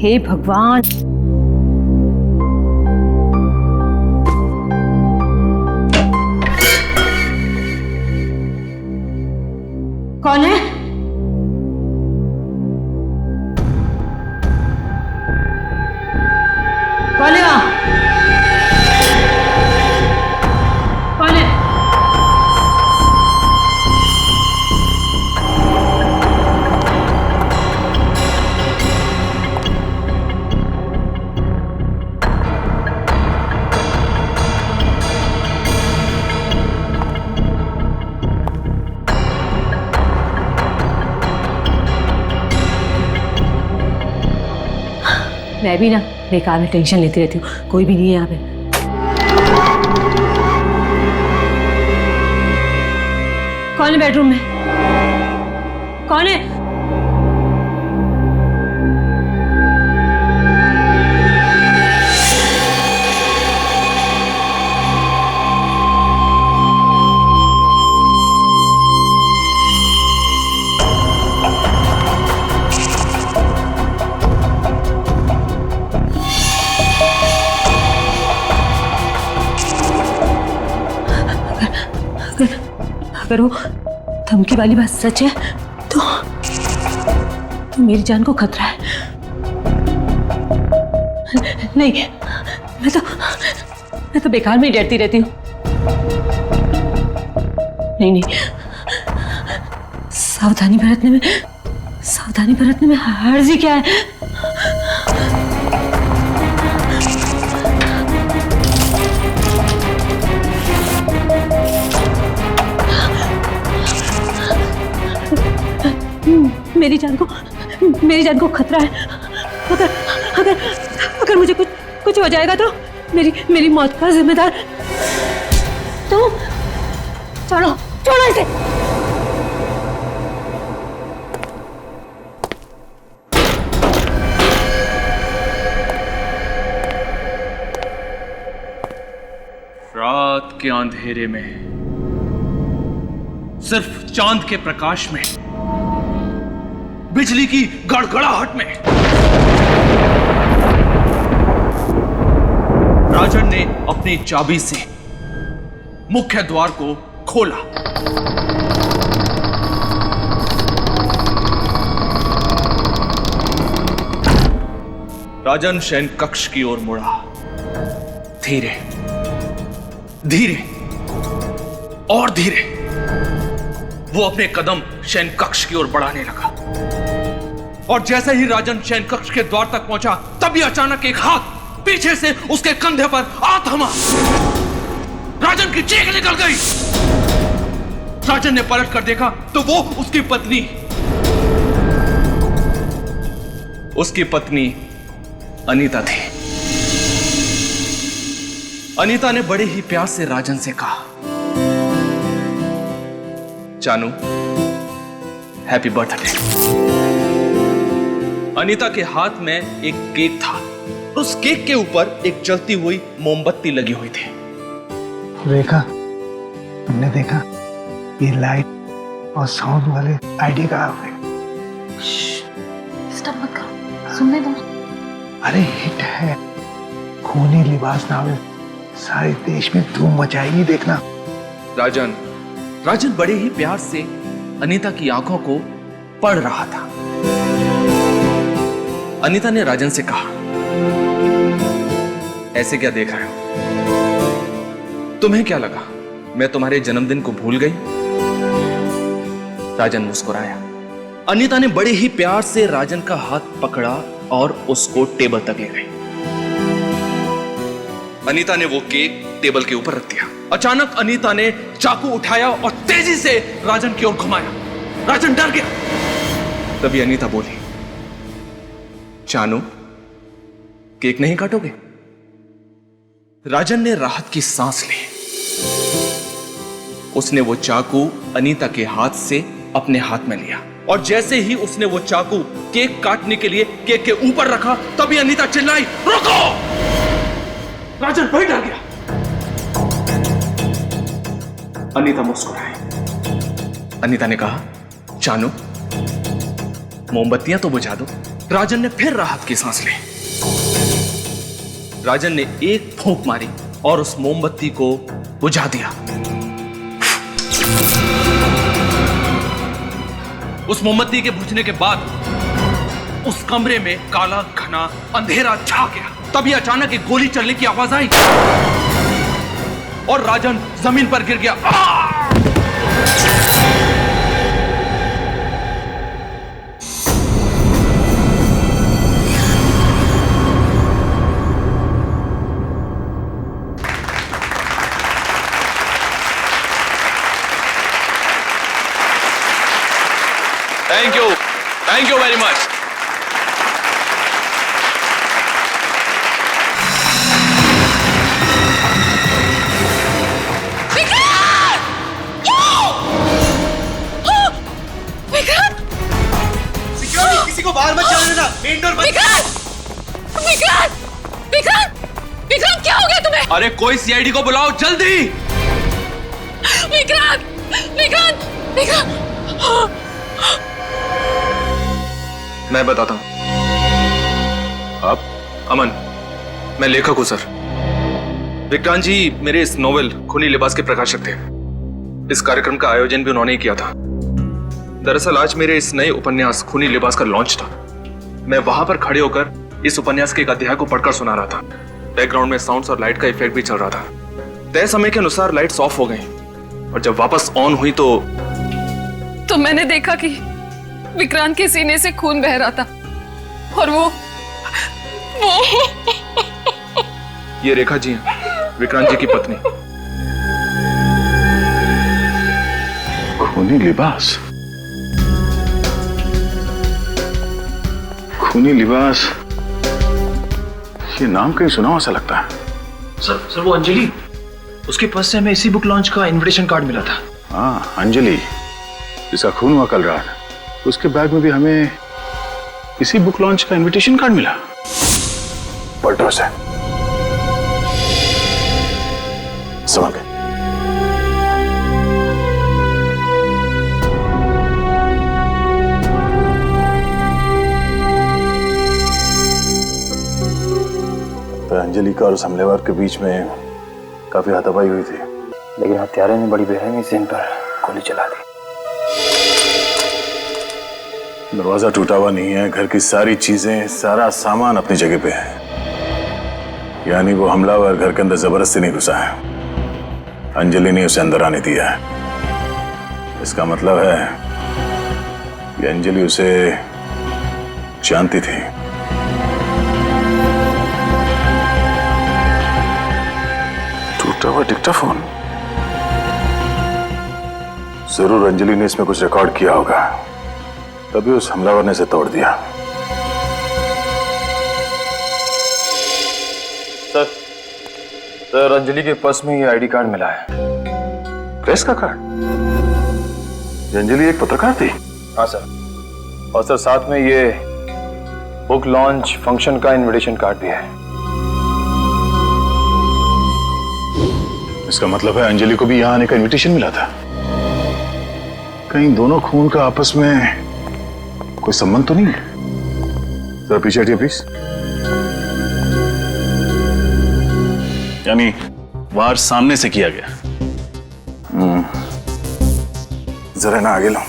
हे भगवान। कौन है? कौन है वहां? कौन है? मैं भी ना बेकार में टेंशन लेती रहती हूँ, कोई भी नहीं है यहाँ पे। कौन है बेडरूम में? कौन है? अगर वो धमकी वाली बात सच है तो मेरी जान को खतरा है। नहीं, मैं तो बेकार में ही डरती रहती हूँ। नहीं, सावधानी बरतने में हर्ज ही क्या है। मेरी जान को खतरा है। अगर मुझे कुछ हो जाएगा तो मेरी मौत का जिम्मेदार तुम। छोड़ो इसे। रात के अंधेरे में सिर्फ चांद के प्रकाश में, बिजली की गड़गड़ाहट में राजन ने अपनी चाबी से मुख्य द्वार को खोला। राजन शयन कक्ष की ओर मुड़ा। धीरे धीरे और धीरे वो अपने कदम शयन कक्ष की ओर बढ़ाने लगा। और जैसे ही राजन शयन कक्ष के द्वार तक पहुंचा, तभी अचानक एक हाथ पीछे से उसके कंधे पर आ थमा। राजन की चीख निकल गई। राजन ने पलट कर देखा तो वो उसकी पत्नी अनीता थी। अनीता ने बड़े ही प्यार से राजन से कहा, जानू, हैप्पी बर्थडे। अनीता के हाथ में एक केक था। उस केक के ऊपर एक जलती हुई मोमबत्ती लगी हुई थी। रेखा, तुमने देखा ये लाइट और साउंड वाले आईडी कहाँ हुए? डिस्टर्ब मत करो, सुनने दो। अरे हिट है, खूनी लिबास नावे सारे देश में धूम मचाएगी, देखना। राजन बड़े ही प्यार से अनीता की आंखों को पढ़ रहा था। अनीता ने राजन से कहा, ऐसे क्या देख रहे हो? तुम्हें क्या लगा मैं तुम्हारे जन्मदिन को भूल गई? राजन मुस्कुराया। अनीता ने बड़े ही प्यार से राजन का हाथ पकड़ा और उसको टेबल तक ले गई। अनीता ने वो केक टेबल के ऊपर रख दिया। अचानक अनीता ने चाकू उठाया और तेजी से राजन की ओर घुमाया। राजन डर गया। तभी अनीता बोली, जानू, केक नहीं काटोगे? राजन ने राहत की सांस ली। उसने वो चाकू अनीता के हाथ से अपने हाथ में लिया और जैसे ही उसने वो चाकू केक काटने के लिए केक के ऊपर रखा, तभी अनीता चिल्लाई, रुको! राजन फिर डर गया। अनीता मुस्कुराई। अनीता ने कहा, जानू, मोमबत्तियां तो बुझा दो। राजन ने फिर राहत की सांस ली। राजन ने एक फूंक मारी और उस मोमबत्ती को बुझा दिया। उस मोमबत्ती के बुझने के बाद उस कमरे में काला घना अंधेरा छा गया। तभी अचानक एक गोली चलने की आवाज आई और राजन जमीन पर गिर गया। Thank you very much. Security, किसी को बाहर मत जाने देना, मेन डोर बंद। विक्रांत क्या हो गया तुम्हें? अरे कोई सीआईडी को बुलाओ जल्दी। विक्रांत मैं बताता हूं। आप? अमन, मैं लेखक हूं सर। विक्रांत जी मेरे इस नोवेल खूनी लिबास के प्रकाशक थे। इस कार्यक्रम का आयोजन भी उन्होंने ही किया था। दरअसल आज मेरे इस नए उपन्यास खूनी लिबास का लॉन्च था। मैं वहां पर खड़े होकर इस उपन्यास के एक अध्याय को पढ़कर सुना रहा था। बैकग्राउंड में साउंड्स और लाइट का इफेक्ट भी चल रहा था। तय समय के अनुसार लाइट्स ऑफ हो गई और जब वापस ऑन हुई तो मैंने देखा कि विक्रांत के सीने से खून बह रहा था और वो ये रेखा जी हैं, विक्रांत जी की पत्नी। खूनी लिबास, खूनी लिबास, ये नाम कहीं सुना हुआ सा लगता है। सर वो अंजलि, उसके पास से हमें इसी बुक लॉन्च का इनविटेशन कार्ड मिला था। हाँ, अंजलि जिसका खून हुआ कल रात, उसके बैग में भी हमें इसी बुक लॉन्च का इनविटेशन कार्ड मिला। पलटो से संभल गए। तो अंजलि का और उस हमलेवार के बीच में काफी हाथापाई हुई थी, लेकिन हत्यारे ने बड़ी बेरहमी से इन पर गोली चला दी। दरवाजा टूटा हुआ नहीं है, घर की सारी चीजें, सारा सामान अपनी जगह पे है। यानी वो हमलावर घर के अंदर जबरदस्ती नहीं घुसा है, अंजलि ने उसे अंदर आने दिया है। इसका मतलब है कि अंजलि उसे जानती थी। टूटा हुआ डिक्टाफोन, जरूर अंजलि ने इसमें कुछ रिकॉर्ड किया होगा, तभी उस हमलावर ने इसे तोड़ दिया। सर अंजलि के पर्स में ये आईडी कार्ड मिला है। प्रेस का कार्ड? ये अंजलि एक पत्रकार थी? हाँ सर, और सर साथ में ये बुक लॉन्च फंक्शन का इनविटेशन कार्ड भी है। इसका मतलब है अंजलि को भी यहां आने का इनविटेशन मिला था। कहीं दोनों खून का आपस में कोई संबंध तो नहीं है? जरा पीछे हटिए प्लीज। यानी वार सामने से किया गया। जरा ना आगे लो।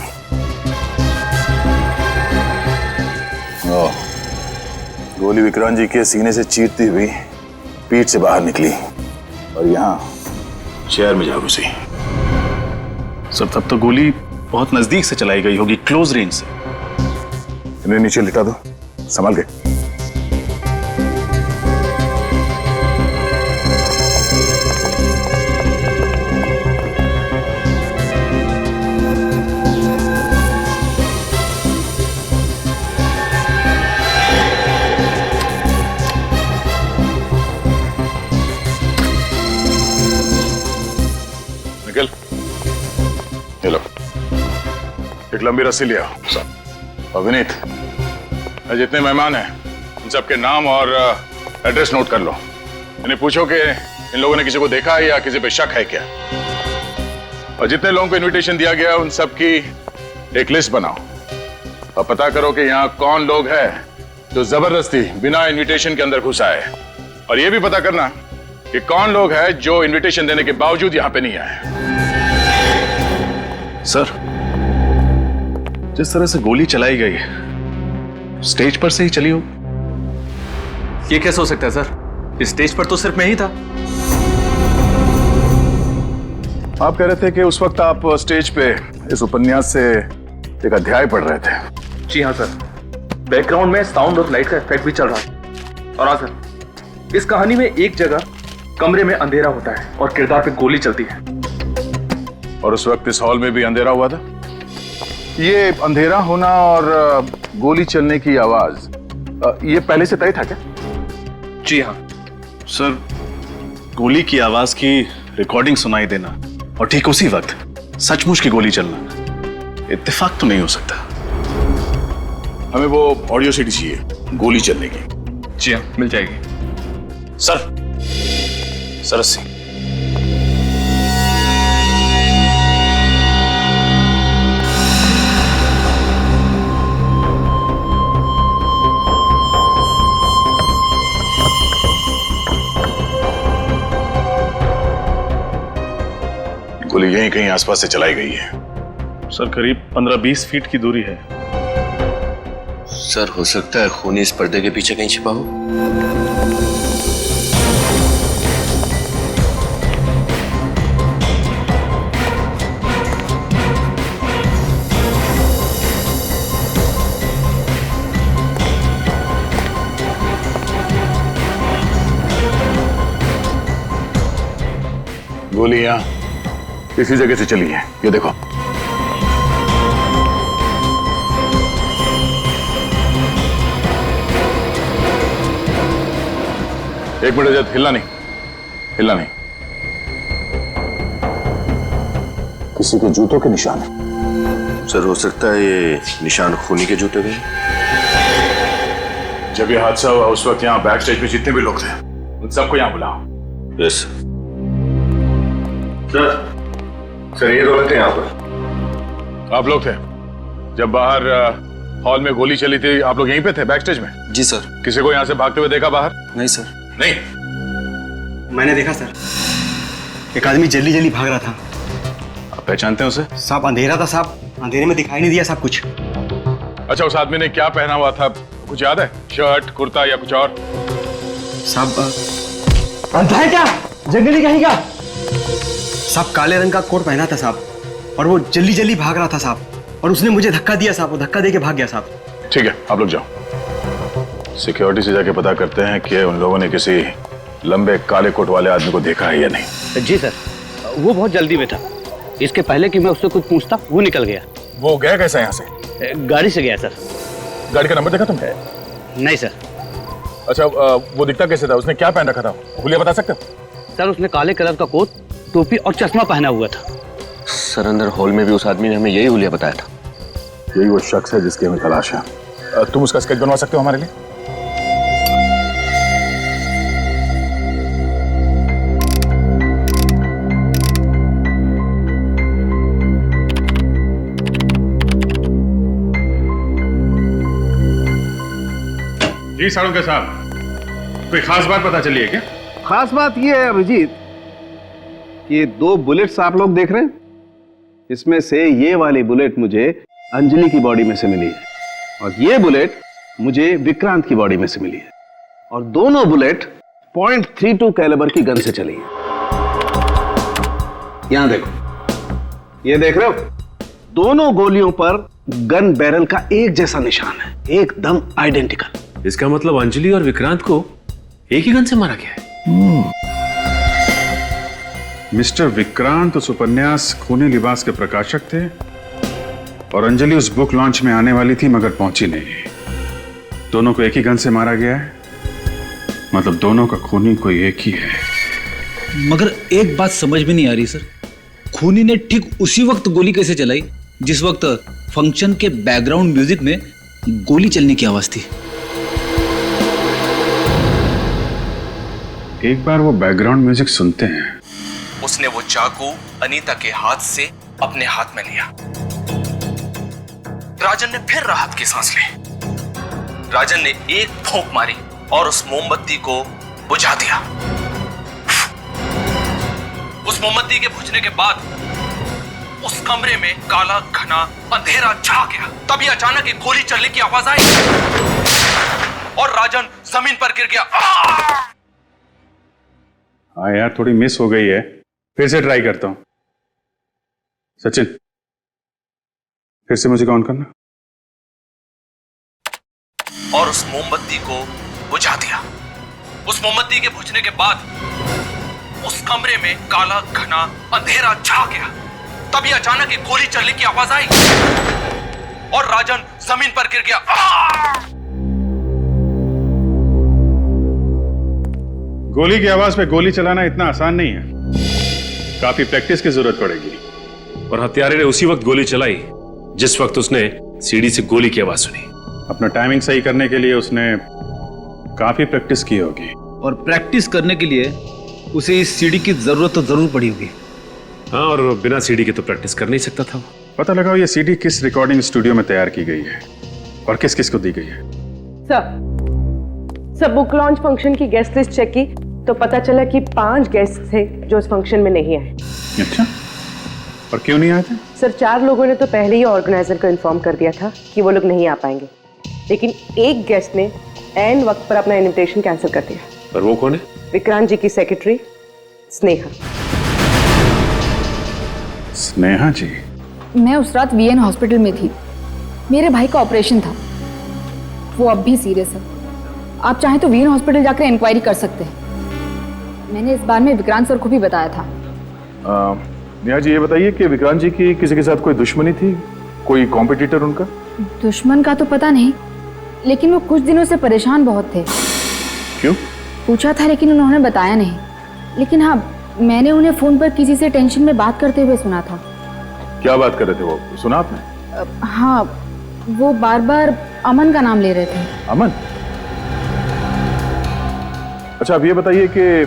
गोली विक्रांत जी के सीने से चीरती हुई पीठ से बाहर निकली और यहां चेयर में जा घुसी। सर तब तो गोली बहुत नजदीक से चलाई गई होगी, क्लोज रेंज से। इन्हें नीचे लिटा दो, संभाल के। निकल, ये लो, एक लंबी रस्सी लिया। और विनीत, जितने मेहमान हैं उन सबके नाम और एड्रेस नोट कर लो। इन्हें पूछो कि इन लोगों ने किसी को देखा है या किसी पे शक है क्या। और जितने लोगों को इनविटेशन दिया गया उन सब की एक लिस्ट बनाओ और पता करो कि यहाँ कौन लोग हैं जो जबरदस्ती बिना इनविटेशन के अंदर घुसा है, और ये भी पता करना कि कौन लोग हैं जो इनविटेशन देने के बावजूद यहां पे नहीं आए। सर, जिस तरह से गोली चलाई गई स्टेज पर से ही चली हो। ये कैसे हो सकता है सर? इस स्टेज पर तो सिर्फ मैं ही था। आप कह रहे थे कि उस वक्त आप स्टेज पे इस उपन्यास से एक अध्याय पढ़ रहे थे। जी हाँ सर, बैकग्राउंड में साउंड ऑफ लाइट का इफेक्ट भी चल रहा है। और हाँ सर, इस कहानी में एक जगह कमरे में अंधेरा होता है और किरदार पे गोली चलती है। और उस वक्त इस हॉल में भी अंधेरा हुआ था। ये अंधेरा होना और गोली चलने की आवाज, ये पहले से तय था क्या? जी हाँ सर, गोली की आवाज की रिकॉर्डिंग सुनाई देना और ठीक उसी वक्त सचमुच की गोली चलना इत्तेफाक तो नहीं हो सकता। हमें वो ऑडियो सीडी चाहिए गोली चलने की। जी हाँ, मिल जाएगी। सर, सरस सिंह, गोली यहीं कहीं आसपास से चलाई गई है। सर, करीब 15-20 फीट की दूरी है। सर, हो सकता है खूनी इस पर्दे के पीछे कहीं छिपा हो। गोली यहां इसी जगह से चली है, ये देखो। एक मिनट जब हिलना नहीं, हिलना नहीं। किसी के जूतों के निशान है। सर, हो सकता है ये निशान खूनी के जूते के। जब ये हादसा हुआ उस वक्त यहाँ बैक स्टेज पे जितने भी लोग थे उन सबको यहाँ बुलाओ। Yes sir. सर, ये लोग थे यहाँ पर। आप लोग थे जब बाहर हॉल में गोली चली थी? आप लोग यहीं पे थे बैक स्टेज में? जी सर। किसी को यहाँ से भागते हुए देखा बाहर? नहीं सर। नहीं। मैंने देखा सर, एक आदमी जल्दी जल्दी भाग रहा था। आप पहचानते हैं उसे? साहब, अंधेरा था साहब, अंधेरे में दिखाई नहीं दिया साहब कुछ। अच्छा, उस आदमी ने क्या पहना हुआ था, कुछ याद है? शर्ट, कुर्ता या कुछ और? साहब, अंधा है क्या? जंगली कहीं का? साहब, काले रंग का कोट पहना था साहब, और वो जल्दी जल्दी भाग रहा था साहब, और उसने मुझे धक्का दिया साहब, वो धक्का दे के भाग गया साहब। ठीक है, आप लोग जाओ। सिक्योरिटी से जाके पता करते हैं कि उन लोगों ने किसी लंबे काले कोट वाले आदमी को देखा है या नहीं। जी सर, वो बहुत जल्दी में था। इसके पहले कि मैं उससे कुछ पूछता वो निकल गया। वो गया कैसे यहाँ से? गाड़ी से गया सर। गाड़ी का नंबर देखा तुमने? नहीं सर। अच्छा, वो दिखता कैसे था? उसने क्या पहन रखा था? हुलिया बता सकते हो? सर, उसने काले कलर का कोट, टोपी और चश्मा पहना हुआ था। सर, अंदर हॉल में भी उस आदमी ने हमें यही हुलिया बताया था। यही वो शख्स है जिसकी हमें तलाश है। तुम उसका स्केच बनवा सकते हो हमारे लिए? जी साळुंके साहब, कोई खास बात पता चली है क्या? खास बात यह है अभिजीत, ये 2 बुलेट्स आप लोग देख रहे हैं, इसमें से ये वाली बुलेट मुझे अंजलि की बॉडी में से मिली है, और ये बुलेट मुझे विक्रांत की बॉडी में से मिली है, और दोनों बुलेट .32 कैलिबर की गन से चली है। यहां देखो, ये देख रहे हो, दोनों गोलियों पर गन बैरल का एक जैसा निशान है, एकदम आइडेंटिकल। इसका मतलब अंजलि और विक्रांत को एक ही गन से मारा गया है। मिस्टर विक्रांत उस उपन्यास खूनी लिबास के प्रकाशक थे, और अंजलि उस बुक लॉन्च में आने वाली थी मगर पहुंची नहीं। दोनों को एक ही गन से मारा गया है, मतलब दोनों का खूनी कोई एक ही है। मगर एक बात समझ में नहीं आ रही सर, खूनी ने ठीक उसी वक्त गोली कैसे चलाई जिस वक्त फंक्शन के बैकग्राउंड म्यूजिक में गोली चलने की आवाज थी। एक बार वो बैकग्राउंड म्यूजिक सुनते हैं। उसने वो चाकू अनीता के हाथ से अपने हाथ में लिया। राजन ने फिर राहत की सांस ली। राजन ने एक फूंक मारी और उस मोमबत्ती को बुझा दिया। उस मोमबत्ती के बुझने के बाद उस कमरे में काला घना अंधेरा छा गया। तभी अचानक एक गोली चलने की आवाज आई और राजन जमीन पर गिर गया। हाँ यार, थोड़ी मिस हो गई है, फिर से ट्राई करता हूं। सचिन, फिर से मुझे ऑन करना। और उस मोमबत्ती को बुझा दिया। उस मोमबत्ती के बुझने के बाद उस कमरे में काला घना अंधेरा छा गया। तभी अचानक एक गोली चलने की आवाज आई और राजन जमीन पर गिर गया। गोली की आवाज पे गोली चलाना इतना आसान नहीं है, काफी प्रैक्टिस की जरूरत पड़ेगी। और हत्यारे ने उसी वक्त गोली चलाई जिस वक्त उसने सीढ़ी से गोली की आवाज सुनी। अपना टाइमिंग सही करने के लिए उसने काफी प्रैक्टिस की होगी। और प्रैक्टिस करने के लिए उसे इस सीढ़ी की जरूरत तो जरूर पड़ी होगी। हाँ, और बिना सीढ़ी के तो प्रैक्टिस कर नहीं सकता था। पता लगाओ ये सीडी किस रिकॉर्डिंग स्टूडियो में तैयार की गई है और किस किस को दी गई है। सर बुक लॉन्च फंक्शन की गेस्ट लिस्ट चेक की तो पता चला कि 5 गेस्ट थे जो इस फंक्शन में नहीं आए। अच्छा, और क्यों नहीं आए थे? सर 4 लोगों ने तो पहले ही ऑर्गेनाइजर को इन्फॉर्म कर दिया था कि वो लोग नहीं आ पाएंगे, लेकिन एक गेस्ट ने ऐन वक्त पर अपना इनविटेशन कैंसिल कर दिया। और वो कौन है? विक्रांत जी की सेक्रेटरी स्नेहा। स्नेहा जी? मैं उस रात वीएन हॉस्पिटल में थी, मेरे भाई का ऑपरेशन था, वो अब भी सीरियस है। आप चाहें तो वीएन हॉस्पिटल जाकर इंक्वायरी कर सकते हैं। मैंने इस बारे में विक्रांत सर को भी बताया था। नेहा जी, ये बताइए कि विक्रांत जी की किसी के साथ कोई दुश्मनी थी, कोई कॉम्पिटिटर उनका? दुश्मन का तो पता नहीं, लेकिन वो कुछ दिनों से परेशान बहुत थे। क्यों? पूछा था लेकिन उन्होंने बताया नहीं। लेकिन हाँ, मैंने उन्हें फोन पर किसी से टेंशन में बात करते हुए सुना था। क्या बात कर रहे थे वो, सुना आपने? हाँ, वो बार बार अमन का नाम ले रहे थे। अमन? अच्छा, अब ये बताइए कि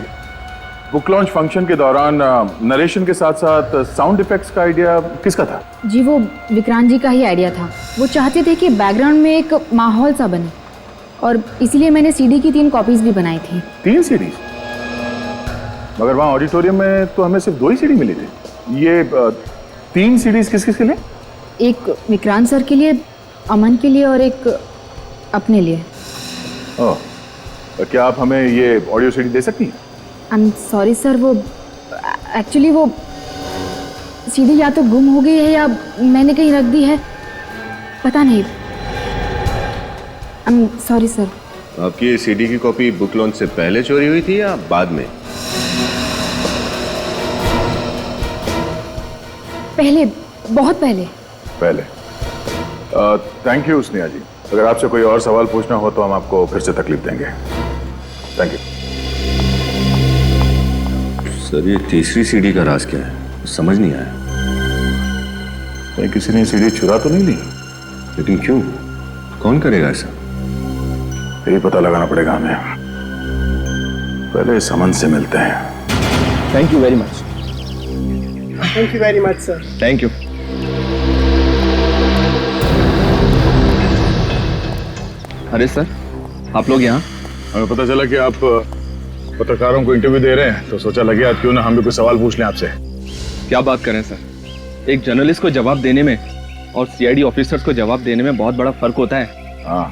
बुक लॉन्च फंक्शन के दौरान नरेशन के साथ साथ साउंड इफेक्ट्स का आइडिया किसका था? जी, वो विक्रांत जी का ही आइडिया था। वो चाहते थे कि बैकग्राउंड में एक माहौल सा बने, और इसीलिए मैंने सीडी की 3 कॉपीज भी बनाई थी। 3 सीडीज? मगर वहाँ ऑडिटोरियम में तो हमें सिर्फ 2 ही सीडी मिली थी। ये 3 सीडीज किस किस के लिए? एक विक्रांत सर के लिए, अमन के लिए और एक अपने लिए। ओह, तो क्या आप हमें ये ऑडियो सीडी दे सकती हैं? आई एम सॉरी सर, वो एक्चुअली वो सीडी या तो गुम हो गई है या मैंने कहीं रख दी है, पता नहीं। I am sorry sir. आपकी ये सीडी की कॉपी बुक लॉन्च से पहले चोरी हुई थी या बाद में? पहले, बहुत पहले। पहले। थैंक यू स्नेहा जी। अगर आपसे कोई और सवाल पूछना हो तो हम आपको फिर से तकलीफ देंगे। Thank you. सर, ये तीसरी सीडी का राज क्या है, समझ नहीं आया। कहीं किसी ने सीडी चुरा तो नहीं ली? लेकिन क्यों, कौन करेगा ऐसा? यही पता लगाना पड़ेगा हमें। पहले इस अमन से मिलते हैं। Thank you very much. Thank you very much sir. Thank you. अरे सर, आप लोग यहाँ? हमें पता चला कि आप पत्रकारों को इंटरव्यू दे रहे हैं, तो सोचा लगे आज क्यों ना हम भी कुछ सवाल पूछ लें आपसे। क्या बात करें सर, एक जर्नलिस्ट को जवाब देने में और सीआईडी ऑफिसर्स को जवाब देने में बहुत बड़ा फर्क होता है। हाँ,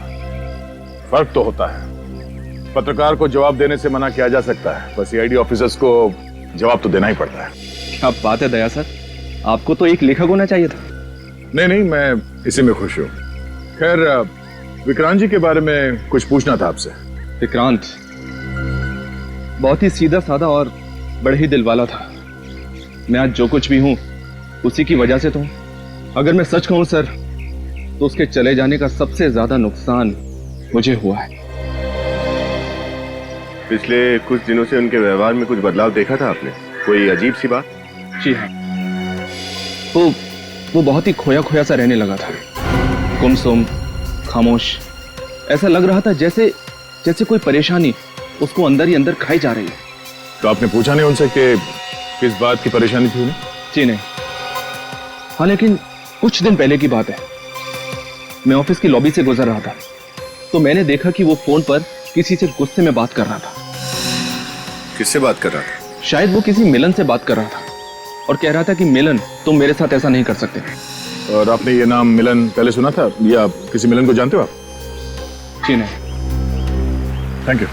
फर्क तो होता है। पत्रकार को जवाब देने से मना किया जा सकता है, पर सीआईडी ऑफिसर्स को जवाब तो देना ही पड़ता है। क्या बात है दया सर, आपको तो एक लेखक होना चाहिए था। नहीं, मैं इसी में खुश हूँ। खैर, विक्रांत जी के बारे में कुछ पूछना था आपसे। विक्रांत बहुत ही सीधा साधा और बड़े ही दिल वाला था। मैं आज जो कुछ भी हूँ उसी की वजह से तो हूँ। अगर मैं सच कहूँ सर, तो उसके चले जाने का सबसे ज्यादा नुकसान मुझे हुआ है। पिछले कुछ दिनों से उनके व्यवहार में कुछ बदलाव देखा था आपने? कोई अजीब सी बात? जी हाँ, वो बहुत ही खोया खोया सा रहने लगा था, गुमसुम, खामोश। ऐसा लग रहा था जैसे कोई परेशानी उसको अंदर ही अंदर खाई जा रही है। तो आपने पूछा नहीं उनसे कि किस बात की परेशानी थी उन्हें? जी नहीं। हाँ, लेकिन कुछ दिन पहले की बात है, मैं ऑफिस की लॉबी से गुजर रहा था। तो मैंने देखा कि वो फोन पर किसी से गुस्से में बात कर रहा था। किससे बात कर रहा था? शायद वो किसी मिलन से बात कर रहा था और कह रहा था कि मिलन तुम मेरे साथ ऐसा नहीं कर सकते। और आपने ये नाम मिलन पहले सुना था या किसी मिलन को जानते हो आप? जी नहीं। Thank you.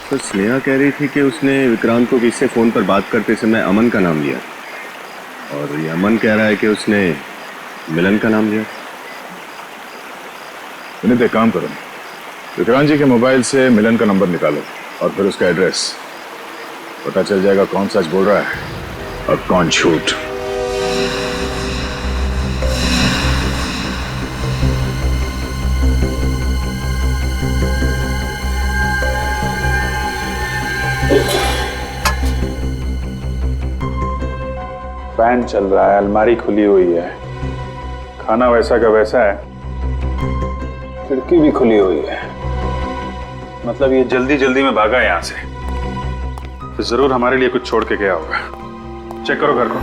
तो स्नेहा कह रही थी कि उसने विक्रांत को किससे फोन पर बात करते समय अमन का नाम लिया, और ये अमन कह रहा है कि उसने मिलन का नाम लिया। विनीत, एक काम करो, विक्रांत जी के मोबाइल से मिलन का नंबर निकालो और फिर उसका एड्रेस, पता चल जाएगा कौन सच बोल रहा है और कौन झूठ। फैन चल रहा है, अलमारी खुली हुई है, खाना वैसा का वैसा है, खिड़की भी खुली हुई है। मतलब ये जल्दी जल्दी में भागा यहां से, तो जरूर हमारे लिए कुछ छोड़ के गया होगा। चेक करो घर को।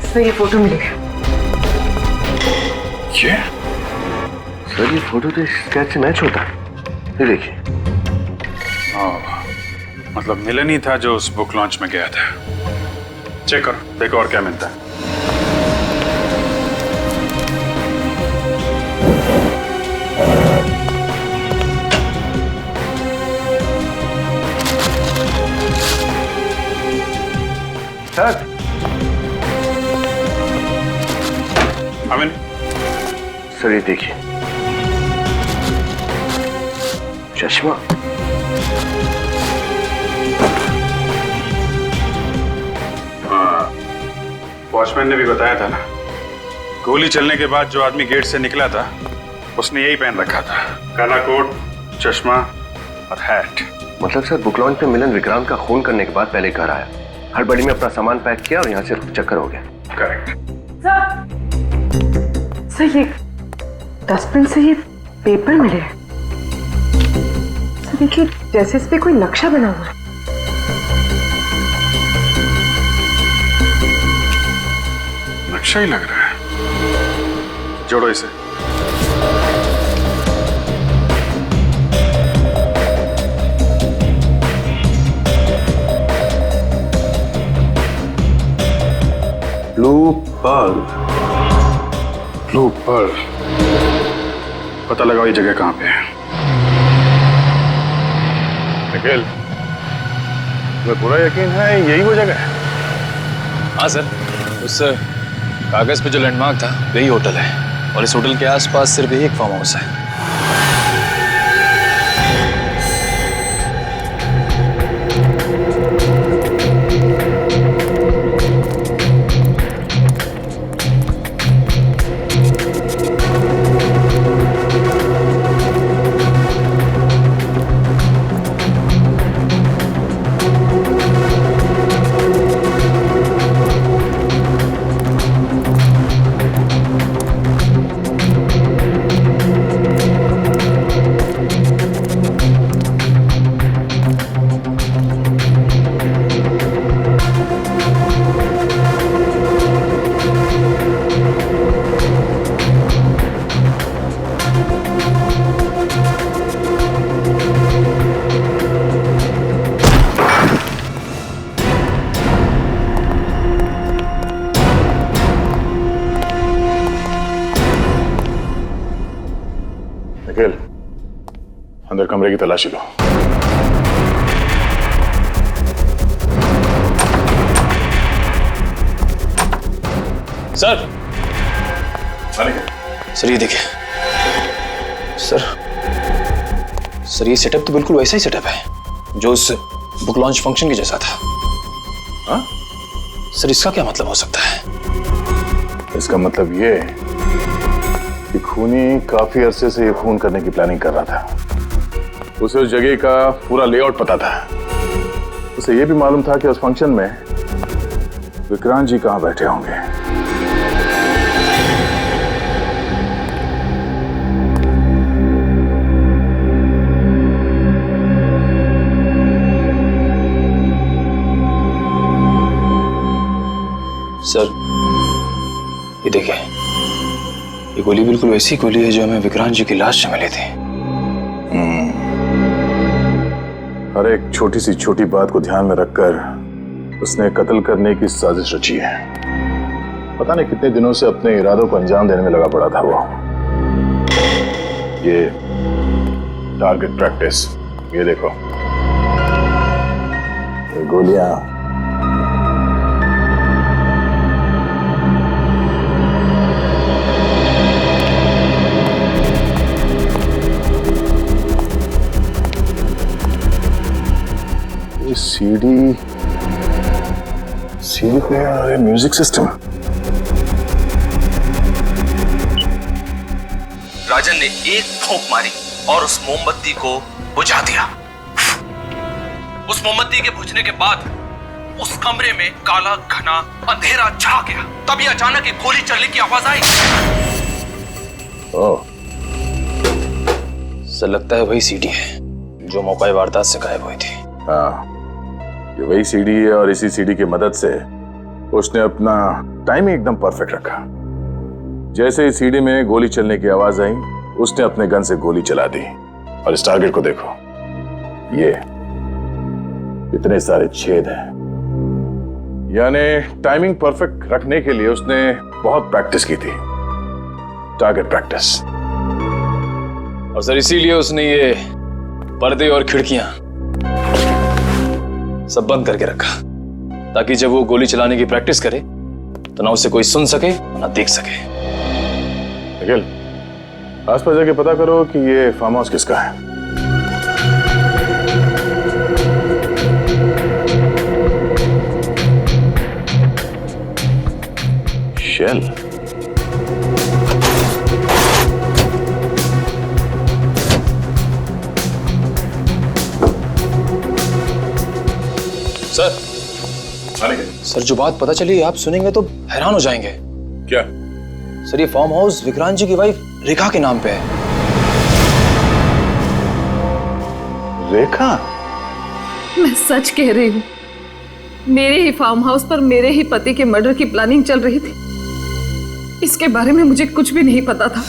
सर, ये फोटो मिली है। क्या? सर, ये फोटो तो स्केच से मैच होता है। ये देखिए। मतलब मिलन ही था जो उस बुक लॉन्च में गया था। चेक करो, देखो और क्या मिलता है। सर, अमिन, सर ये देखिए, चश्मा। वॉचमैन ने भी बताया था ना, गोली चलने के बाद जो आदमी गेट से निकला था उसने यही पहन रखा था, काला कोट, चश्मा और हैट। मतलब सर, बुक लॉन्च पे मिलन विक्रांत का खून करने के बाद पहले घर आया, हड़बड़ी में अपना सामान पैक किया और यहाँ से चक्कर हो गया। करेक्ट। सर, ये डस्टबिन से ये पेपर मिले। सर देखिए, जैसे इस पे कोई नक्शा बना हुआ है। नक्शा ही लग रहा है। जोड़ो इसे। Blue pearl. Blue pearl. पता लगाओ ये जगह कहां पे है। निखिल, तुम्हें पूरा यकीन है यही वो जगह है? हाँ सर, उस कागज पे जो लैंडमार्क था वही होटल है, और इस होटल के आसपास सिर्फ एक फार्म हाउस है। निखिल, अंदर कमरे की तलाशी लो। सर, सर ये देखिए। सर ये सेटअप तो बिल्कुल वैसा ही सेटअप है जो उस बुक लॉन्च फंक्शन के जैसा था। हाँ? सर इसका क्या मतलब हो सकता है? इसका मतलब ये कि खूनी काफी अरसे से ये खून करने की प्लानिंग कर रहा था। उसे उस जगह का पूरा लेआउट पता था। उसे ये भी मालूम था कि उस फंक्शन में विक्रांत जी कहां बैठे होंगे। देखिए, ये गोली बिल्कुल वैसी गोली है जो हमें विक्रांत जी की लाश से मिली थी। हर एक छोटी सी छोटी बात को ध्यान में रखकर उसने कत्ल करने की साजिश रची है। पता नहीं कितने दिनों से अपने इरादों को अंजाम देने में लगा पड़ा था वो। ये टारगेट प्रैक्टिस, ये देखो, ये गोलियां सीडी प्लेयर, म्यूजिक सिस्टम। राजन ने एक फूंक मारी और उस मोमबत्ती को बुझा दिया। उस मोमबत्ती के बुझने के बाद उस कमरे में काला घना अंधेरा छा गया। तभी अचानक एक गोली चलने की आवाज आई। ओह, सर लगता है वही सीडी है जो मौका वारदात से गायब हुई थी। हाँ, ये वही सीडी है और इसी सीडी की मदद से उसने अपना टाइमिंग एकदम परफेक्ट रखा। जैसे ही सीडी में गोली चलने की आवाज आई, उसने अपने गन से गोली चला दी। और इस टारगेट को देखो, ये इतने सारे छेद हैं। यानी टाइमिंग परफेक्ट रखने के लिए उसने बहुत प्रैक्टिस की थी, टारगेट प्रैक्टिस। और सर इसीलिए उसने ये पर्दे और खिड़कियां सब बंद करके रखा, ताकि जब वो गोली चलाने की प्रैक्टिस करे तो ना उसे कोई सुन सके ना देख सके। निखिल, आसपास जाके पता करो कि ये फार्म हाउस किसका है। शेल। सर जो बात पता चली आप सुनेंगे तो हैरान हो जाएंगे। क्या? सर ये फार्म हाउस विक्रांत जी की वाइफ रेखा के नाम पे है। रेखा? मैं सच कह रही हूँ, मेरे ही फार्म हाउस पर मेरे ही पति के मर्डर की प्लानिंग चल रही थी। इसके बारे में मुझे कुछ भी नहीं पता था।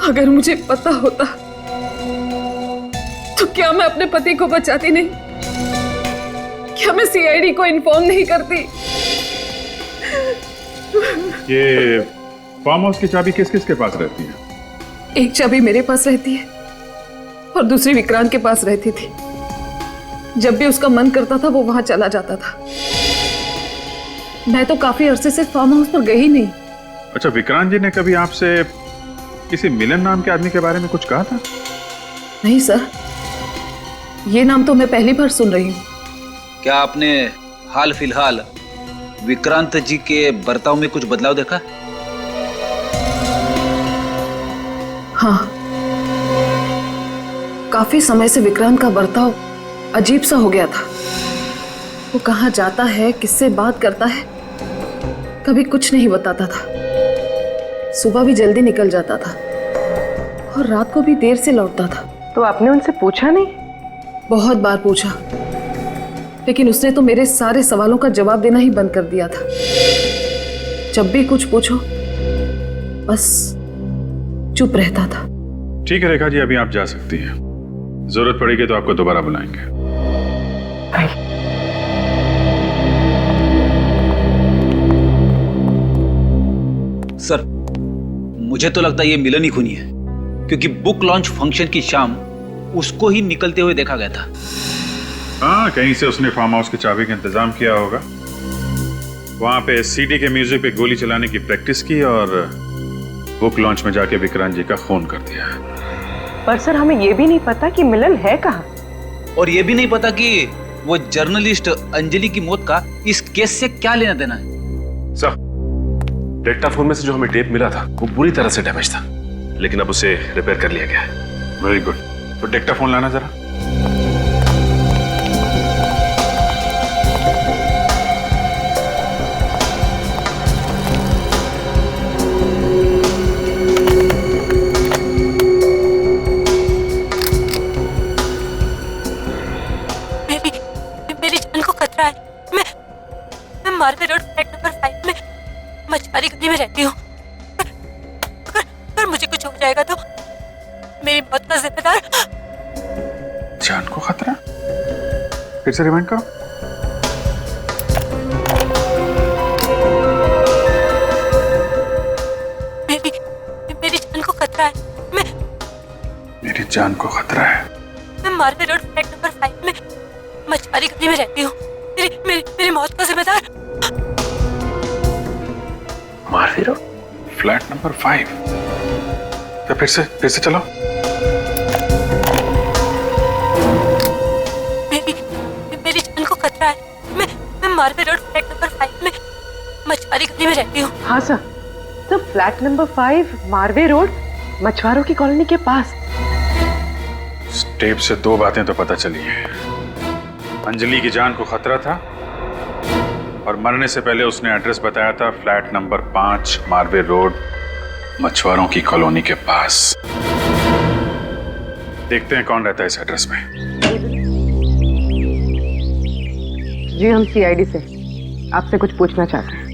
अगर मुझे पता होता तो क्या मैं अपने पति को बचाती नहीं? क्या मैं सीआईडी को इन्फॉर्म नहीं करती? ये फार्म हाउस की चाबी किस किस के पास रहती है? एक चाबी मेरे पास रहती है और दूसरी विक्रांत के पास रहती थी। जब भी उसका मन करता था वो वहां चला जाता था। मैं तो काफी अरसे से फार्म हाउस पर गई नहीं। अच्छा, विक्रांत जी ने कभी आपसे किसी मिलन नाम के आदमी के बारे में कुछ कहा था? नहीं सर, ये नाम तो मैं पहली बार सुन रही हूँ। क्या आपने हाल फिलहाल विक्रांत जी के बर्ताव में कुछ बदलाव देखा? हाँ, काफी समय से विक्रांत का बर्ताव अजीब सा हो गया था। वो कहाँ जाता है, किससे बात करता है, कभी कुछ नहीं बताता था। सुबह भी जल्दी निकल जाता था और रात को भी देर से लौटता था। तो आपने उनसे पूछा नहीं? बहुत बार पूछा, लेकिन उसने तो मेरे सारे सवालों का जवाब देना ही बंद कर दिया था। जब भी कुछ पूछो बस चुप रहता था। ठीक है रेखा जी, अभी आप जा सकती हैं। जरूरत पड़ेगी तो आपको दोबारा बुलाएंगे। सर मुझे तो लगता है ये मिलन ही खूनी है, क्योंकि बुक लॉन्च फंक्शन की शाम उसको ही निकलते हुए देखा गया था। हाँ, कहीं से उसने फार्म हाउस की चाबी का इंतजाम किया होगा। वहां पे सीडी के म्यूजिक पे गोली चलाने की प्रैक्टिस की और बुक लॉन्च में जाके विक्रांत जी का खून कर दिया। पर सर हमें ये भी नहीं पता कि मिलन है कहाँ, और ये भी नहीं पता कि वो जर्नलिस्ट अंजलि की मौत का इस केस से क्या लेना देना है। सर, डेक्टाफोन में से जो हमें टेप मिला था वो बुरी तरह से डैमेज था, लेकिन अब उसे रिपेयर कर लिया गया है। Very good. तो डेक्टाफोन लाना जरा। मारवे रोड फ्लैट नंबर 5 में मछुआरी गली में रहती हूँ। अगर मुझे कुछ हो जाएगा तो मेरी मौत का जिम्मेदार। जान को खतरा? फिर से रिमाइंड करो। मेरी जान को खतरा है। मेरी जान को खतरा है। मैं मारवे रोड फ्लैट नंबर 5 में मछुआरी गली में रहती हूँ। मेरी मौत का जिम्मेदार। Marve road flat number 5। तो फिर से चलो। मेरी जान को खतरा है। मैं मारवे रोड फ्लैट नंबर 5 में मछुआरी गली में रहती हूँ। हाँ सर। तो फ्लैट नंबर 5 मारवे रोड मछुआरों की कॉलोनी के पास। टेप से दो बातें तो पता चली है। अंजलि की जान को खतरा था और मरने से पहले उसने एड्रेस बताया था फ्लैट नंबर 5 मारवे रोड मछुआरों की कॉलोनी के पास। देखते हैं कौन रहता है इस एड्रेस में। जी हम सीआईडी से आपसे कुछ पूछना चाहते हैं।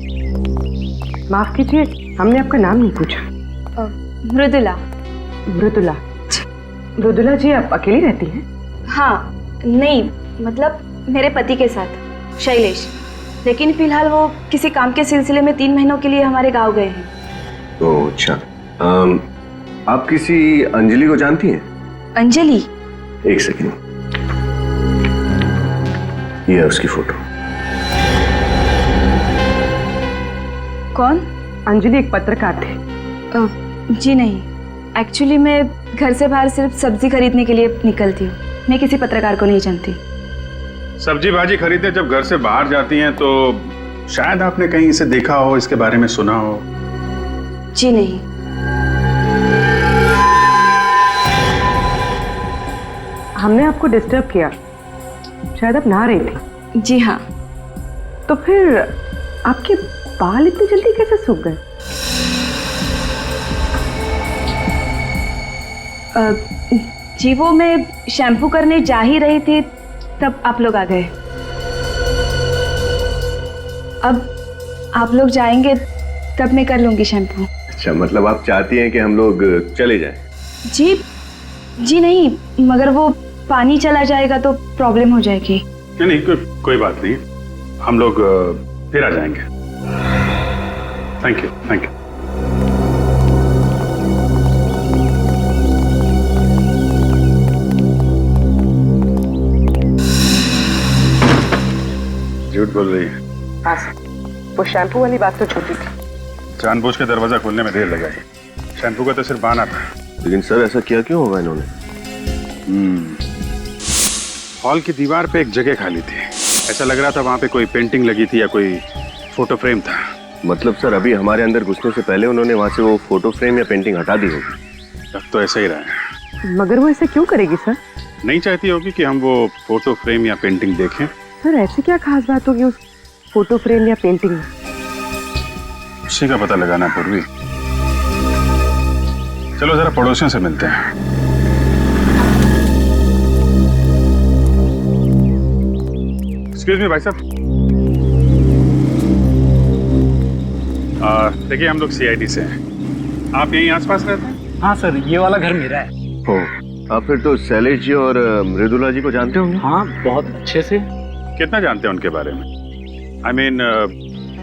माफ कीजिए, हमने आपका नाम नहीं पूछा। मृदुला। मृदुला। मृदुला जी आप अकेली रहती हैं? हाँ, नहीं मतलब मेरे पति के साथ शैलेश, लेकिन फिलहाल वो किसी काम के सिलसिले में 3 महीनों के लिए हमारे गांव गए हैं। ओह अच्छा। आप किसी अंजलि को जानती हैं? अंजलि? एक सेकंड, ये है उसकी फोटो। कौन? अंजलि एक पत्रकार थे। जी नहीं, एक्चुअली मैं घर से बाहर सिर्फ सब्जी खरीदने के लिए निकलती हूँ। मैं किसी पत्रकार को नहीं जानती। सब्जी भाजी खरीदने जब घर से बाहर जाती हैं तो शायद आपने कहीं इसे देखा हो, इसके बारे में सुना हो। जी नहीं। हमने आपको डिस्टर्ब किया, शायद आप नहा रही थी। जी हाँ। तो फिर आपके बाल इतनी जल्दी कैसे सूख गए? जी वो मैं शैम्पू करने जा ही रही थी तब आप लोग आ गए। अब आप लोग जाएंगे तब मैं कर लूंगी शैम्पू। अच्छा, मतलब आप चाहती हैं कि हम लोग चले जाएं? जी नहीं, मगर वो पानी चला जाएगा तो प्रॉब्लम हो जाएगी। नहीं, कोई बात नहीं, हम लोग फिर आ जाएंगे। Thank you. झूठ बोल रही है। हाँ सर, वो शैम्पू वाली बात तो झूठी थी। जानबूझ के दरवाजा खोलने में देर लगाई। शैम्पू का तो सिर्फ बहाना था। लेकिन सर ऐसा किया क्यों होगा इन्होंने? हॉल की दीवार पे एक जगह खाली थी। ऐसा लग रहा था वहां पे कोई पेंटिंग लगी थी या कोई फोटो फ्रेम था। मतलब सर अभी हमारे अंदर घुसने से पहले उन्होंने वहां से वो फोटो फ्रेम या पेंटिंग हटा दी होगी। तब तो ऐसा ही रहा है। मगर वो ऐसे क्यों करेगी सर? नहीं चाहती होगी कि हम वो फोटो फ्रेम या पेंटिंग देखें। सर ऐसी क्या खास बात होगी उस फोटो फ्रेम या पेंटिंग में? उसी का पता लगाना पूर्वी। चलो जरा पड़ोसियों से मिलते हैं। एक्सक्यूज मी भाई साहब। देखिए हम लोग सीआईडी से हैं। आप यहीं आसपास रहते हैं? हाँ सर, ये वाला घर मेरा है। हो, आप फिर तो शैलेश जी और मृदुला जी को जानते होंगे? हाँ, बहुत अच्छे से। कितना जानते हैं उनके बारे में? I mean,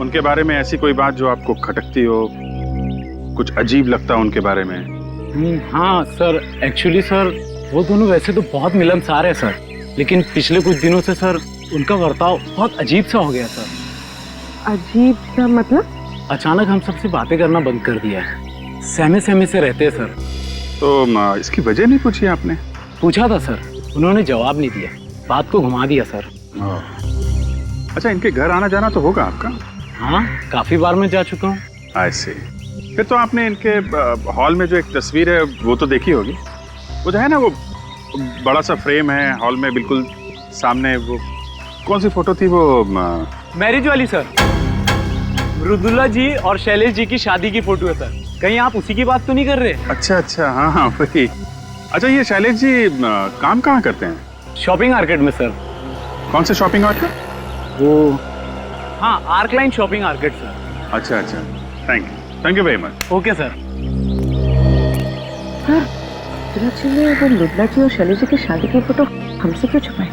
उनके बारे में ऐसी कोई बात जो आपको खटकती हो, कुछ अजीब लगता हो उनके बारे में? हाँ सर, एक्चुअली सर वो दोनों वैसे तो बहुत मिलनसार है सर, लेकिन पिछले कुछ दिनों से सर उनका बर्ताव बहुत अजीब सा हो गया सर। अजीब सा मतलब? अचानक हम सबसे बातें करना बंद कर दिया है। सहमे सहमे से रहते हैं सर। तो इसकी वजह नहीं पूछी आपने? पूछा था सर, उन्होंने जवाब नहीं दिया, बात को घुमा दिया सर। अच्छा, इनके घर आना जाना तो होगा आपका? हाँ, काफी बार मैं जा चुका हूँ। I see। फिर तो आपने इनके हॉल में जो एक तस्वीर है वो तो देखी होगी। वो जो है ना, वो बड़ा सा फ्रेम है हॉल में बिल्कुल सामने। वो कौन सी फोटो थी? वो मैरिज वाली सर, मृदुला जी और शैलेश जी की शादी की फोटो है सर। कहीं आप उसी की बात तो नहीं कर रहे? अच्छा, हाँ वही। अच्छा, ये शैलेश जी काम कहाँ करते हैं? शॉपिंग मार्केट में सर। कौन से शॉपिंग मार्केट? वो हाँ, आर्कलाइन शॉपिंग आर्केड सर। अच्छा अच्छा, thank you very much. Okay sir. जी ने वो लुबना जी और शैलेश जी की शादी की फोटो हमसे क्यों छुपाई?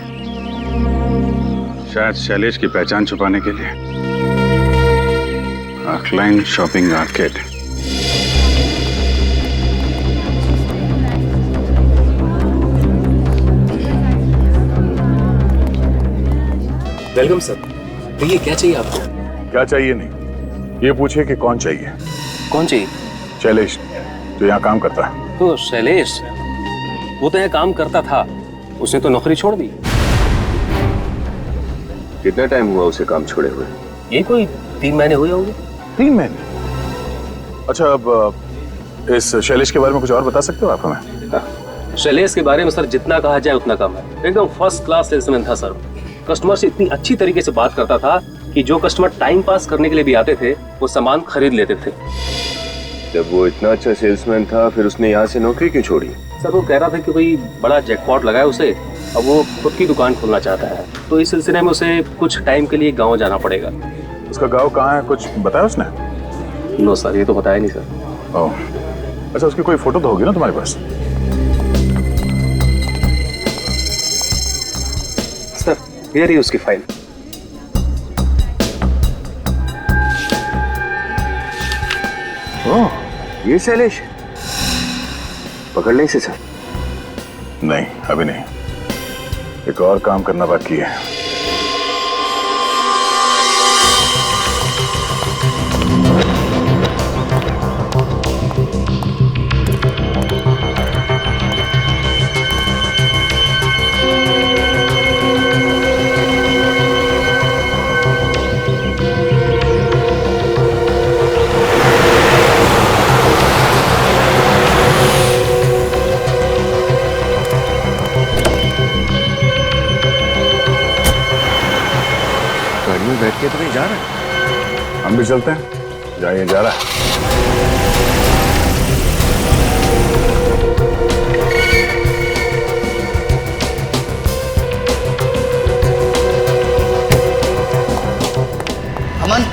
शायद शैलेश की पहचान छुपाने के लिए। आर्कलाइन शॉपिंग आर्केड। Welcome sir. भैया क्या चाहिए आपको? क्या चाहिए नहीं, ये पूछे कि कौन चाहिए। कौन चाहिए? शैलेश, जो यहाँ काम करता है। तो शैलेश, वो तो यहाँ काम करता था, उसने तो नौकरी छोड़ दी। कितना टाइम हुआ उसे काम छोड़े हुए? ये कोई 3 महीने हुए होंगे। 3 महीने? अच्छा, अब इस शैलेश के बारे में कुछ और बता सकते हो आप हमें? शैलेश के बारे में सर जितना कहा जाए उतना कम है। एकदम फर्स्ट क्लास सेल्समैन था सर। कस्टमर से इतनी अच्छी तरीके से बात करता था कि जो कस्टमर टाइम पास करने के लिए भी आते थे वो सामान खरीद लेते थे। जब वो इतना अच्छा सेल्समैन था, फिर उसने यहाँ से नौकरी क्यों छोड़ी? सर वो कह रहा था कि कोई बड़ा जैकपॉट लगा है उसे, अब वो खुद की दुकान खोलना चाहता है, तो इस सिलसिले में उसे कुछ टाइम के लिए गाँव जाना पड़ेगा। उसका गाँव कहाँ है, कुछ बताया उसने? नो सर, ये तो बताया नहीं सर। ओह, अच्छा, उसकी कोई फोटो तो होगी ना तुम्हारे पास? सर हियर ही उसकी फाइल। ओह, ये शैलेश पकड़ ले इसे सर। नहीं, अभी नहीं, एक और काम करना बाकी है। गाड़ी में बैठ के तो नहीं जा रहा? हम भी चलते हैं, जाइए, जा रहा है। अमन,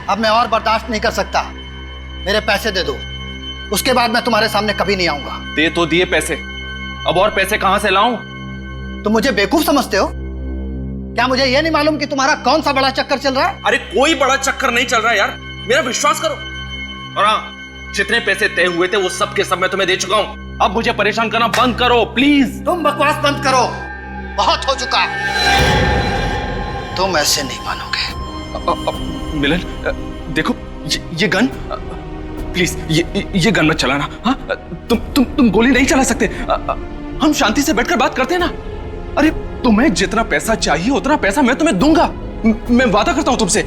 अब मैं और बर्दाश्त नहीं कर सकता। मेरे पैसे दे दो, उसके बाद मैं तुम्हारे सामने कभी नहीं आऊंगा। दे तो दिए पैसे, अब और पैसे कहां से लाऊं? तुम मुझे बेवकूफ समझते हो क्या? मुझे यह नहीं मालूम कि तुम्हारा कौन सा बड़ा चक्कर चल रहा है? अरे कोई बड़ा चक्कर नहीं चल रहा यार, मेरा विश्वास करो। और हाँ, जितने पैसे तय हुए थे वो सब के सब मैं तुम्हें दे चुका हूं। अब मुझे परेशान करना बंद करो प्लीज। तुम बकवास बंद करो, बहुत हो चुका। तुम ऐसे नहीं मानोगे। मिलन, देखो ये गन, प्लीज ये गन मत चलाना। हाँ, तुम गोली नहीं चला सकते। हम शांति से बैठकर बात करते हैं ना। अरे तुम्हें जितना पैसा चाहिए उतना पैसा मैं तुम्हें दूंगा, मैं वादा करता हूं तुमसे।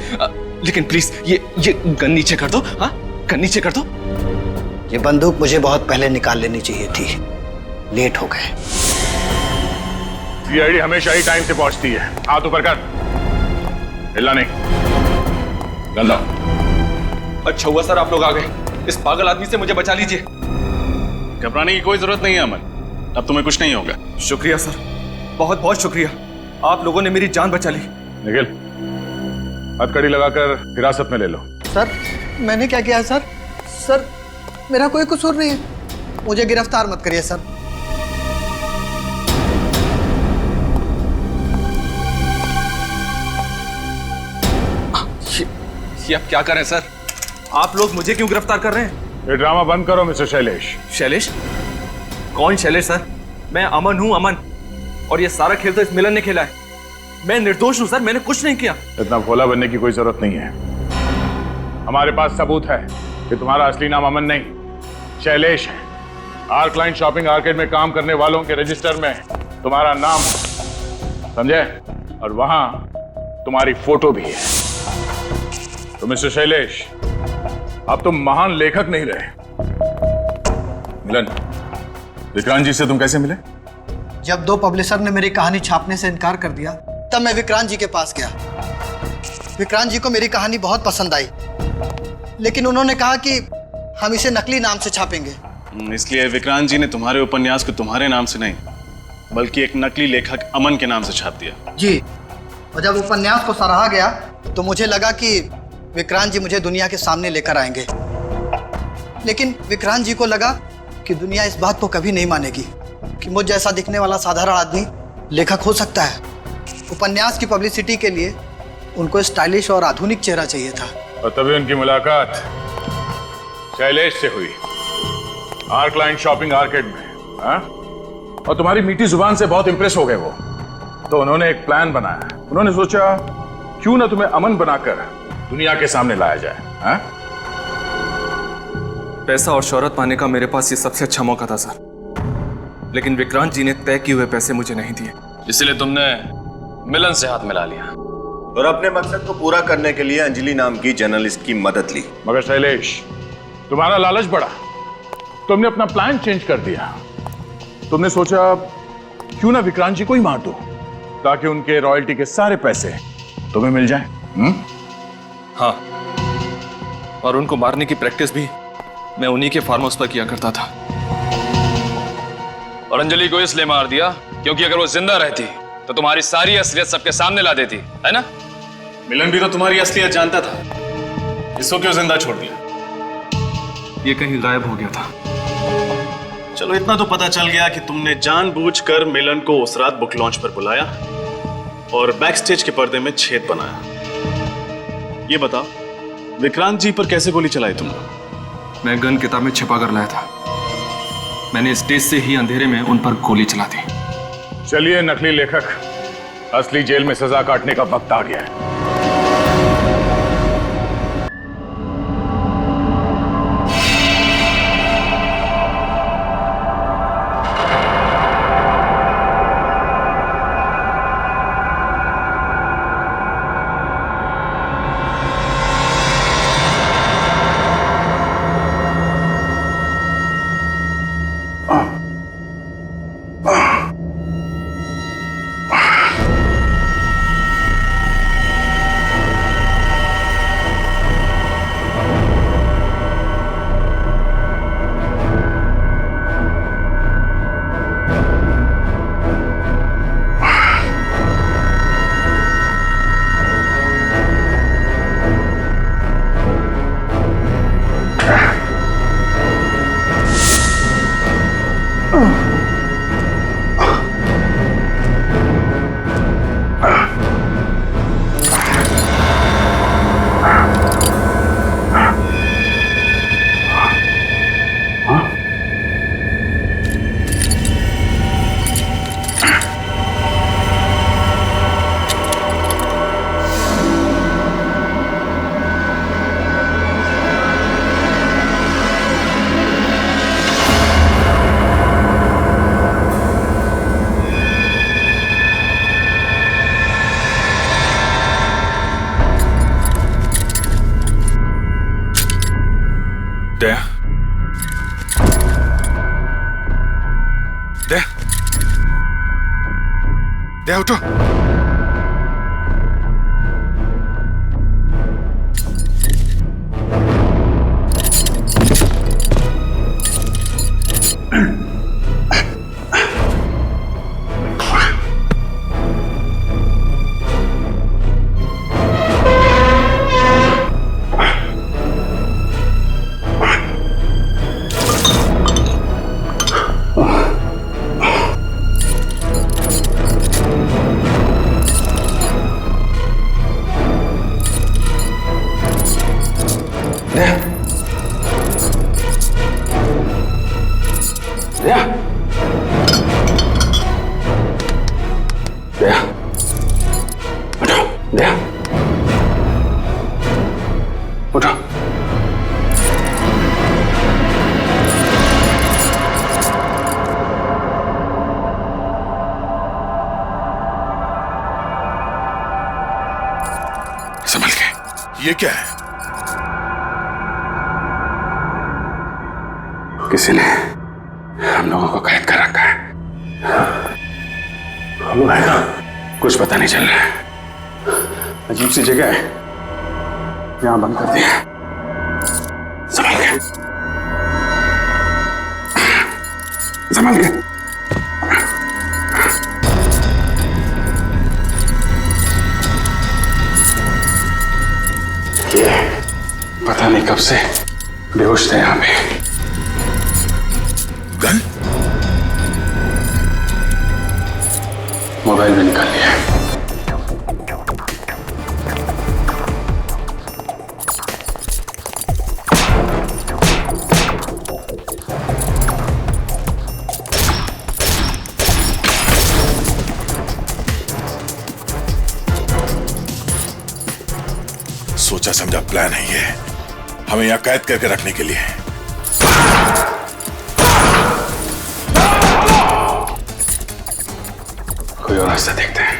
लेकिन प्लीज ये गन नीचे कर दो। हाँ, गन नीचे कर दो। ये बंदूक मुझे बहुत पहले निकाल लेनी चाहिए थी, लेट हो गए। सीआईडी हमेशा ही टाइम से पहुंचती है। हाथ ऊपर कर, हिलना नहीं। गंदा। अच्छा हुआ सर आप लोग आ गए, इस पागल आदमी से मुझे बचा लीजिए। घबराने की कोई जरूरत नहीं है अमन, अब तुम्हें कुछ नहीं होगा। शुक्रिया सर, बहुत बहुत शुक्रिया, आप लोगों ने मेरी जान बचा ली। निखिल, हथकड़ी लगाकर हिरासत में ले लो। सर मैंने क्या किया है सर? सर मेरा कोई कसूर नहीं है, मुझे गिरफ्तार मत करिए सर। ये आप क्या कर रहे हैं सर? आप लोग मुझे क्यों गिरफ्तार कर रहे हैं? ये ड्रामा बंद करो मिस्टर शैलेश। शैलेश? कौन शैलेश सर? मैं अमन हूं, अमन। और ये सारा खेल तो इस मिलन ने खेला है। मैं निर्दोष हूं सर, मैंने कुछ नहीं किया। इतना भोला बनने की कोई जरूरत नहीं है। हमारे पास सबूत है कि तुम्हारा असली नाम अमन नहीं, शैलेश है। आर्कलाइन शॉपिंग आर्केड में काम करने वालों के रजिस्टर में तुम्हारा नाम, समझे? और वहां तुम्हारी फोटो भी है। तो मिस्टर शैलेश, अब तुम महान लेखक नहीं रहे। मिलन, विक्रांत जी से तुम कैसे मिले? जब 2 पब्लिशर ने मेरी कहानी छापने से इनकार कर दिया, तब मैं विक्रांत जी के पास गया। विक्रांत जी को मेरी कहानी बहुत पसंद आई, लेकिन उन्होंने कहा कि हम इसे नकली नाम से छापेंगे। इसलिए विक्रांत जी ने तुम्हारे उपन्यास को तुम्हारे नाम से नहीं, बल्कि एक नकली लेखक अमन के नाम से छाप दिया। जी, और जब उपन्यास को सराहा गया तो मुझे लगा कि विक्रांत जी मुझे दुनिया के सामने लेकर आएंगे। लेकिन विक्रांत जी को लगा कि दुनिया इस बात को कभी नहीं मानेगी कि मुझ जैसा दिखने वाला साधारण आदमी लेखक हो सकता है। उपन्यास की पब्लिसिटी के लिए उनको स्टाइलिश और आधुनिक चेहरा चाहिए था। और तभी उनकी मुलाकात शैलेश से हुई, आर्क लाइन शॉपिंग आर्केड में। हाँ? और तुम्हारी मीठी जुबान से बहुत इंप्रेस हो गए वो, तो उन्होंने एक प्लान बनाया। उन्होंने सोचा क्यों ना तुम्हें अमन बनाकर दुनिया के सामने लाया जाए। हाँ? पैसा और शोहरत पाने का मेरे पास ये सबसे अच्छा मौका था सर, लेकिन विक्रांत जी ने तय किए हुए पैसे मुझे नहीं दिए, इसलिए तुमने मिलन से हाथ मिला लिया और अपने मकसद को पूरा करने के लिए अंजलि नाम की जर्नलिस्ट की मदद ली। मगर शैलेश, तुम्हारा लालच बढ़ा, तुमने अपना प्लान चेंज कर दिया। तुमने सोचा क्यों ना विक्रांत जी को ही मार दो ताकि उनके रॉयल्टी के सारे पैसे तुम्हें मिल जाएं। हाँ, और उनको मारने की प्रैक्टिस भी मैं उन्हीं के फार्म हाउस पर किया करता था। और अंजलि को इसलिए मार दिया क्योंकि अगर वो जिंदा रहती तो तुम्हारी सारी असलियत सबके सामने ला देती, है ना? मिलन भी तो तुम्हारी असलियत जानता था, इसको क्यों जिंदा छोड़ दिया? ये कहीं गायब हो गया था। चलो इतना तो पता चल गया कि तुमने जानबूझकर मिलन को उस रात बुक लॉन्च पर बुलाया और बैक स्टेज के पर्दे में छेद बनाया। ये बताओ, विक्रांत जी पर कैसे गोली चलाई तुमने? मैं गन किताब में छिपा कर लाया था। मैंने स्टेज से ही अंधेरे में उन पर गोली चला दी। चलिए नकली लेखक, असली जेल में सजा काटने का वक्त आ गया है। उठो। संभल के। ये क्या है? किसी ने हम लोगों को कैद कर रखा है। कुछ पता नहीं चल रहा है। अजीब सी जगह है, यहां बंद कर दिया। संभल के, संभल के। पता नहीं कब से बेहोश थे यहाँ पे। गन? मोबाइल भी निकाल लिया। सोचा समझा प्लान है ये, हमें यहाँ कैद करके रखने के लिए। कोई और रास्ता देखते हैं।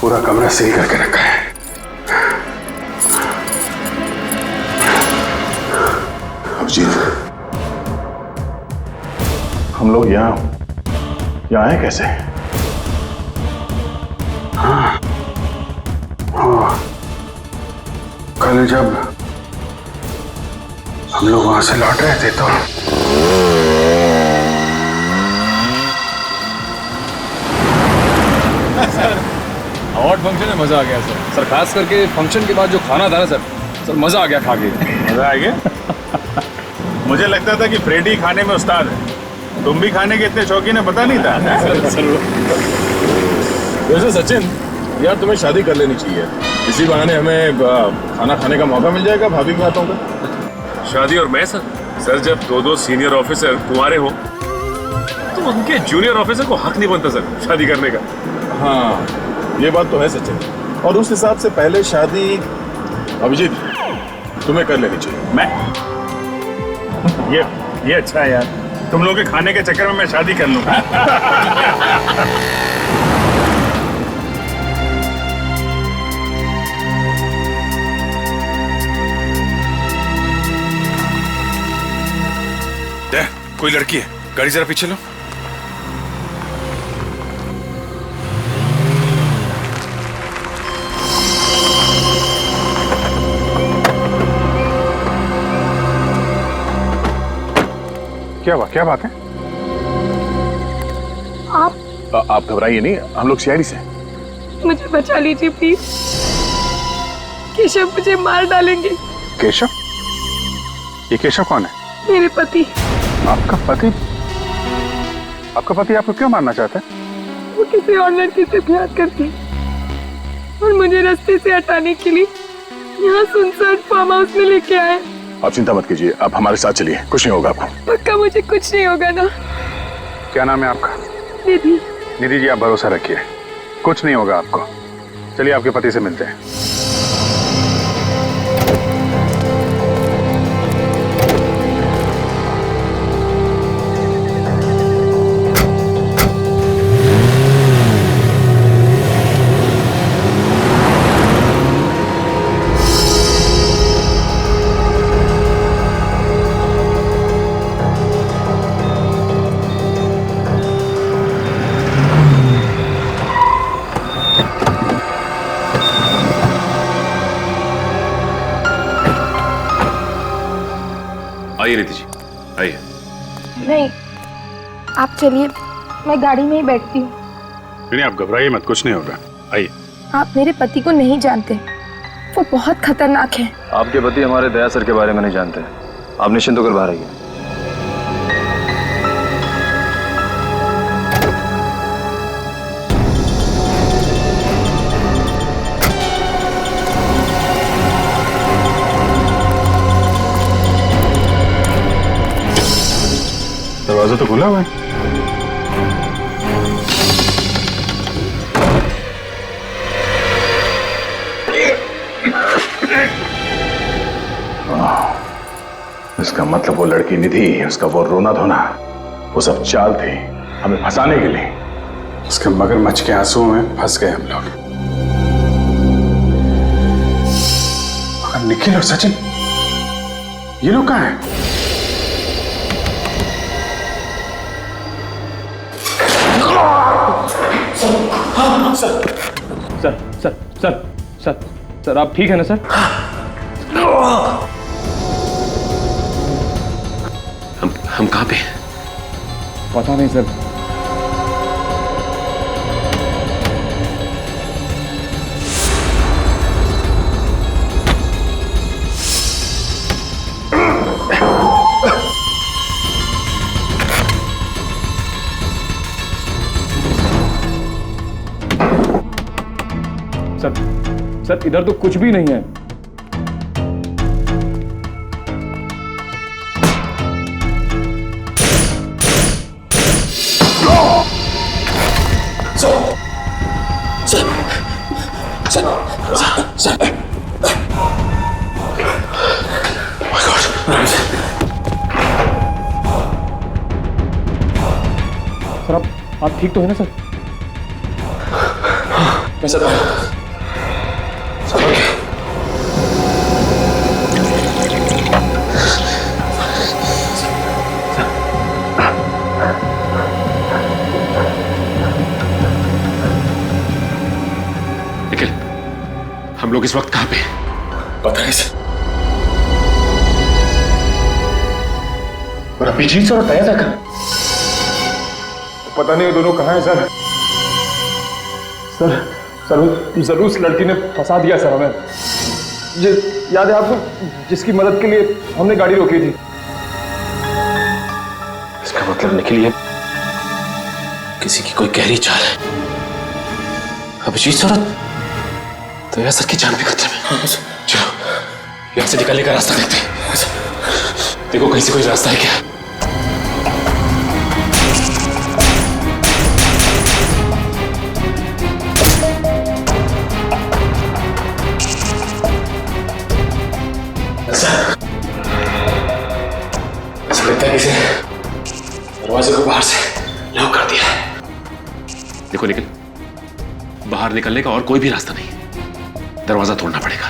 पूरा कमरा सील करके रखा है। अभिजीत, हम लोग यहाँ आए कैसे? हाँ, कल जब हम लोग वहां से लौट रहे थे तो अवार्ड फंक्शन में मजा आ गया सर। खास करके फंक्शन के बाद जो खाना था ना सर मजा आ गया खा के। मजा आ गया? मुझे लगता था कि फ्रेडी खाने में उस्ताद है, तुम भी खाने के इतने शौकीन है पता नहीं था। वैसे सचिन यार तुम्हें शादी कर लेनी चाहिए, इसी बहाने हमें खाना खाने का मौका मिल जाएगा भाभी के हाथों का। शादी और मैं सर जब दो सीनियर ऑफिसर कुंवारे हो तो उनके जूनियर ऑफिसर को हक नहीं बनता सर शादी करने का। हाँ ये बात तो है सचिन, और उस हिसाब से पहले शादी अभिजीत तुम्हें कर लेनी चाहिए। मैं ये अच्छा है यार, तुम लोगों के खाने के चक्कर में मैं शादी कर लूंगा। कोई लड़की है, गाड़ी जरा पीछे लो। क्या बात है? आप घबराइए नहीं, हम लोग सीआईडी से। मुझे बचा लीजिए प्लीज, केशव मुझे मार डालेंगे। केशव? ये केशव कौन है? मेरे पति। आपका पति? आपका पति आपको क्यों मारना चाहता है? वो किसी और लड़की से प्यार करती और मुझे रास्ते से हटाने के लिए यहाँ सुनसान फार्म हाउस में लेके आए। आप चिंता मत कीजिए, आप हमारे साथ चलिए, कुछ नहीं होगा आपको। पक्का मुझे कुछ नहीं होगा ना? क्या नाम है आपका? निधि। निधि जी आप भरोसा रखिए, कुछ नहीं होगा आपको। चलिए आपके पति से मिलते हैं। आइए नीति जी, आइए। नहीं, आप चलिए, मैं गाड़ी में ही बैठती हूँ। नहीं आप घबराइए मत, कुछ नहीं होगा, आइए। आप मेरे पति को नहीं जानते, वो बहुत खतरनाक है। आपके पति हमारे दया सर के बारे में नहीं जानते, आप निश्चिंत होकर बाहर आइए। दरवाजा तो खुला हुआ है। इसका मतलब वो लड़की निधि, उसका वो रोना धोना, वो सब चाल थी हमें फंसाने के लिए। उसके मगरमच्छ के आंसुओं में फंस गए हम लोग। मगर निखिल और सचिन ये लोग कहाँ हैं? सर सर सर सर आप ठीक है ना सर? हम कहाँ पे? पता नहीं सर। सर इधर तो कुछ भी नहीं है। सर आप ठीक तो है ना सर? मैं सर निखिल, हम लोग इस वक्त कहां पे? पता नहीं सर। और अभिजीत सर तैयार था? पता नहीं वो दोनों कहाँ हैं सर। सर जरूर उस लड़की ने फंसा दिया सर हमें। याद है आपको, जिसकी मदद के लिए हमने गाड़ी रोकी थी? इसका मतलब निकली है किसी की कोई गहरी चाल है। अभिजीत सर तो यह सर की जान भी खतरे में। चलो यहाँ से निकलने का रास्ता देखते हैं। देखो कहीं से कोई रास्ता है क्या? इसे दरवाजे को बाहर से लॉक कर दिया है। देखो निखिल, बाहर निकलने का और कोई भी रास्ता नहीं, दरवाजा तोड़ना पड़ेगा।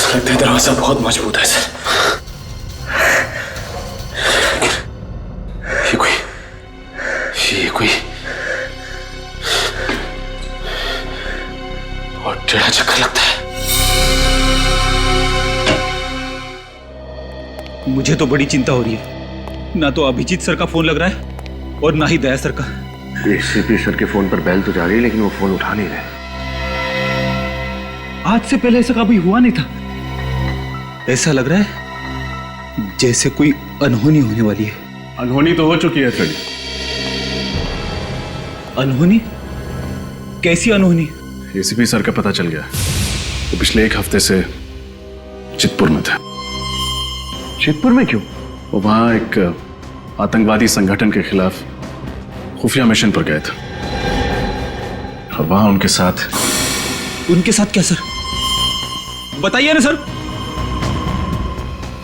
लगता है दरवाजा बहुत मजबूत है सर। ये कोई और टेढ़ा चक्कर लगता है। मुझे तो बड़ी चिंता हो रही है। ना तो अभिजीत सर का फोन लग रहा है और ना ही दया सर का। एसीपी सर के फोन पर बेल तो जा रही है, लेकिन वो फोन उठा नहीं रहे। आज से पहले ऐसा कभी हुआ नहीं था। ऐसा लग रहा है जैसे कोई अनहोनी होने वाली है। अनहोनी तो हो चुकी है सर। अनहोनी? कैसी अनहोनी? एसीपी सर का पता चल गया। वो पिछले एक हफ्ते से चितपुर में था। चितपुर में क्यों? वो वहां एक आतंकवादी संगठन के खिलाफ खुफिया मिशन पर गए थे और वहां उनके साथ क्या सर? बताइए ना सर,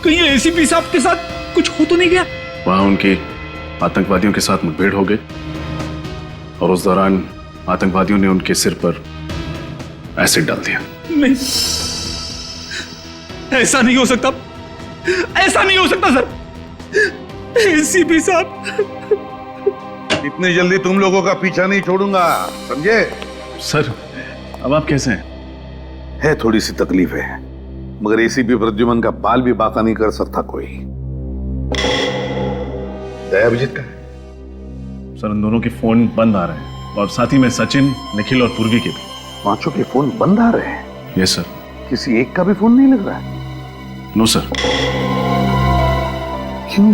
कहीं एसीपी साहब के साथ कुछ हो तो नहीं गया? वहां उनकी आतंकवादियों के साथ मुठभेड़ हो गई और उस दौरान आतंकवादियों ने उनके सिर पर एसिड डाल दिया। नहीं, ऐसा नहीं हो सकता। ऐसा नहीं हो सकता सर। एसीपी साहब, इतनी जल्दी तुम लोगों का पीछा नहीं छोड़ूंगा, समझे? सर अब आप कैसे हैं? है थोड़ी सी तकलीफ है, मगर एसीपी प्रद्युमन का बाल भी बाका नहीं कर सकता कोई। दया अभिजीत का है? सर उन दोनों के फोन बंद आ रहे हैं और साथ ही में सचिन, निखिल और पूर्वी के भी। पांचों के फोन बंद आ रहे हैं? Yes sir. किसी एक का भी फोन नहीं लग रहा है? No sir. क्यों?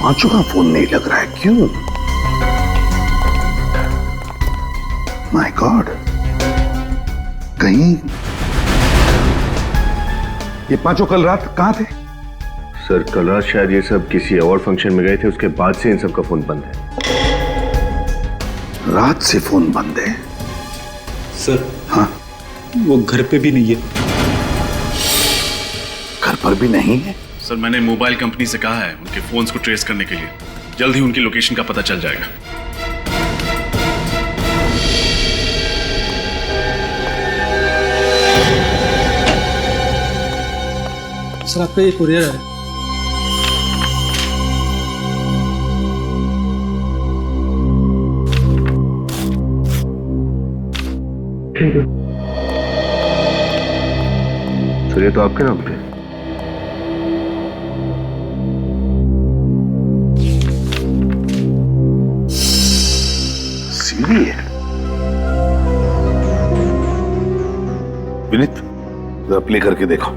पांचों का फोन नहीं लग रहा है, क्यों? माय गॉड, कहीं ये पांचों कल रात कहां थे? सर कल रात शायद ये सब किसी अवार्ड फंक्शन में गए थे, उसके बाद से इन सब का फोन बंद है। रात से फोन बंद है? सर हाँ, वो घर पे भी नहीं है। घर पर भी नहीं है? सर मैंने मोबाइल कंपनी से कहा है उनके फोन्स को ट्रेस करने के लिए। जल्द ही उनकी लोकेशन का पता चल जाएगा। सर आपका ये कुरियर है। सर ये तो आपके नाम पे। सीढ़ी है। विनीत जरा प्ले करके देखो।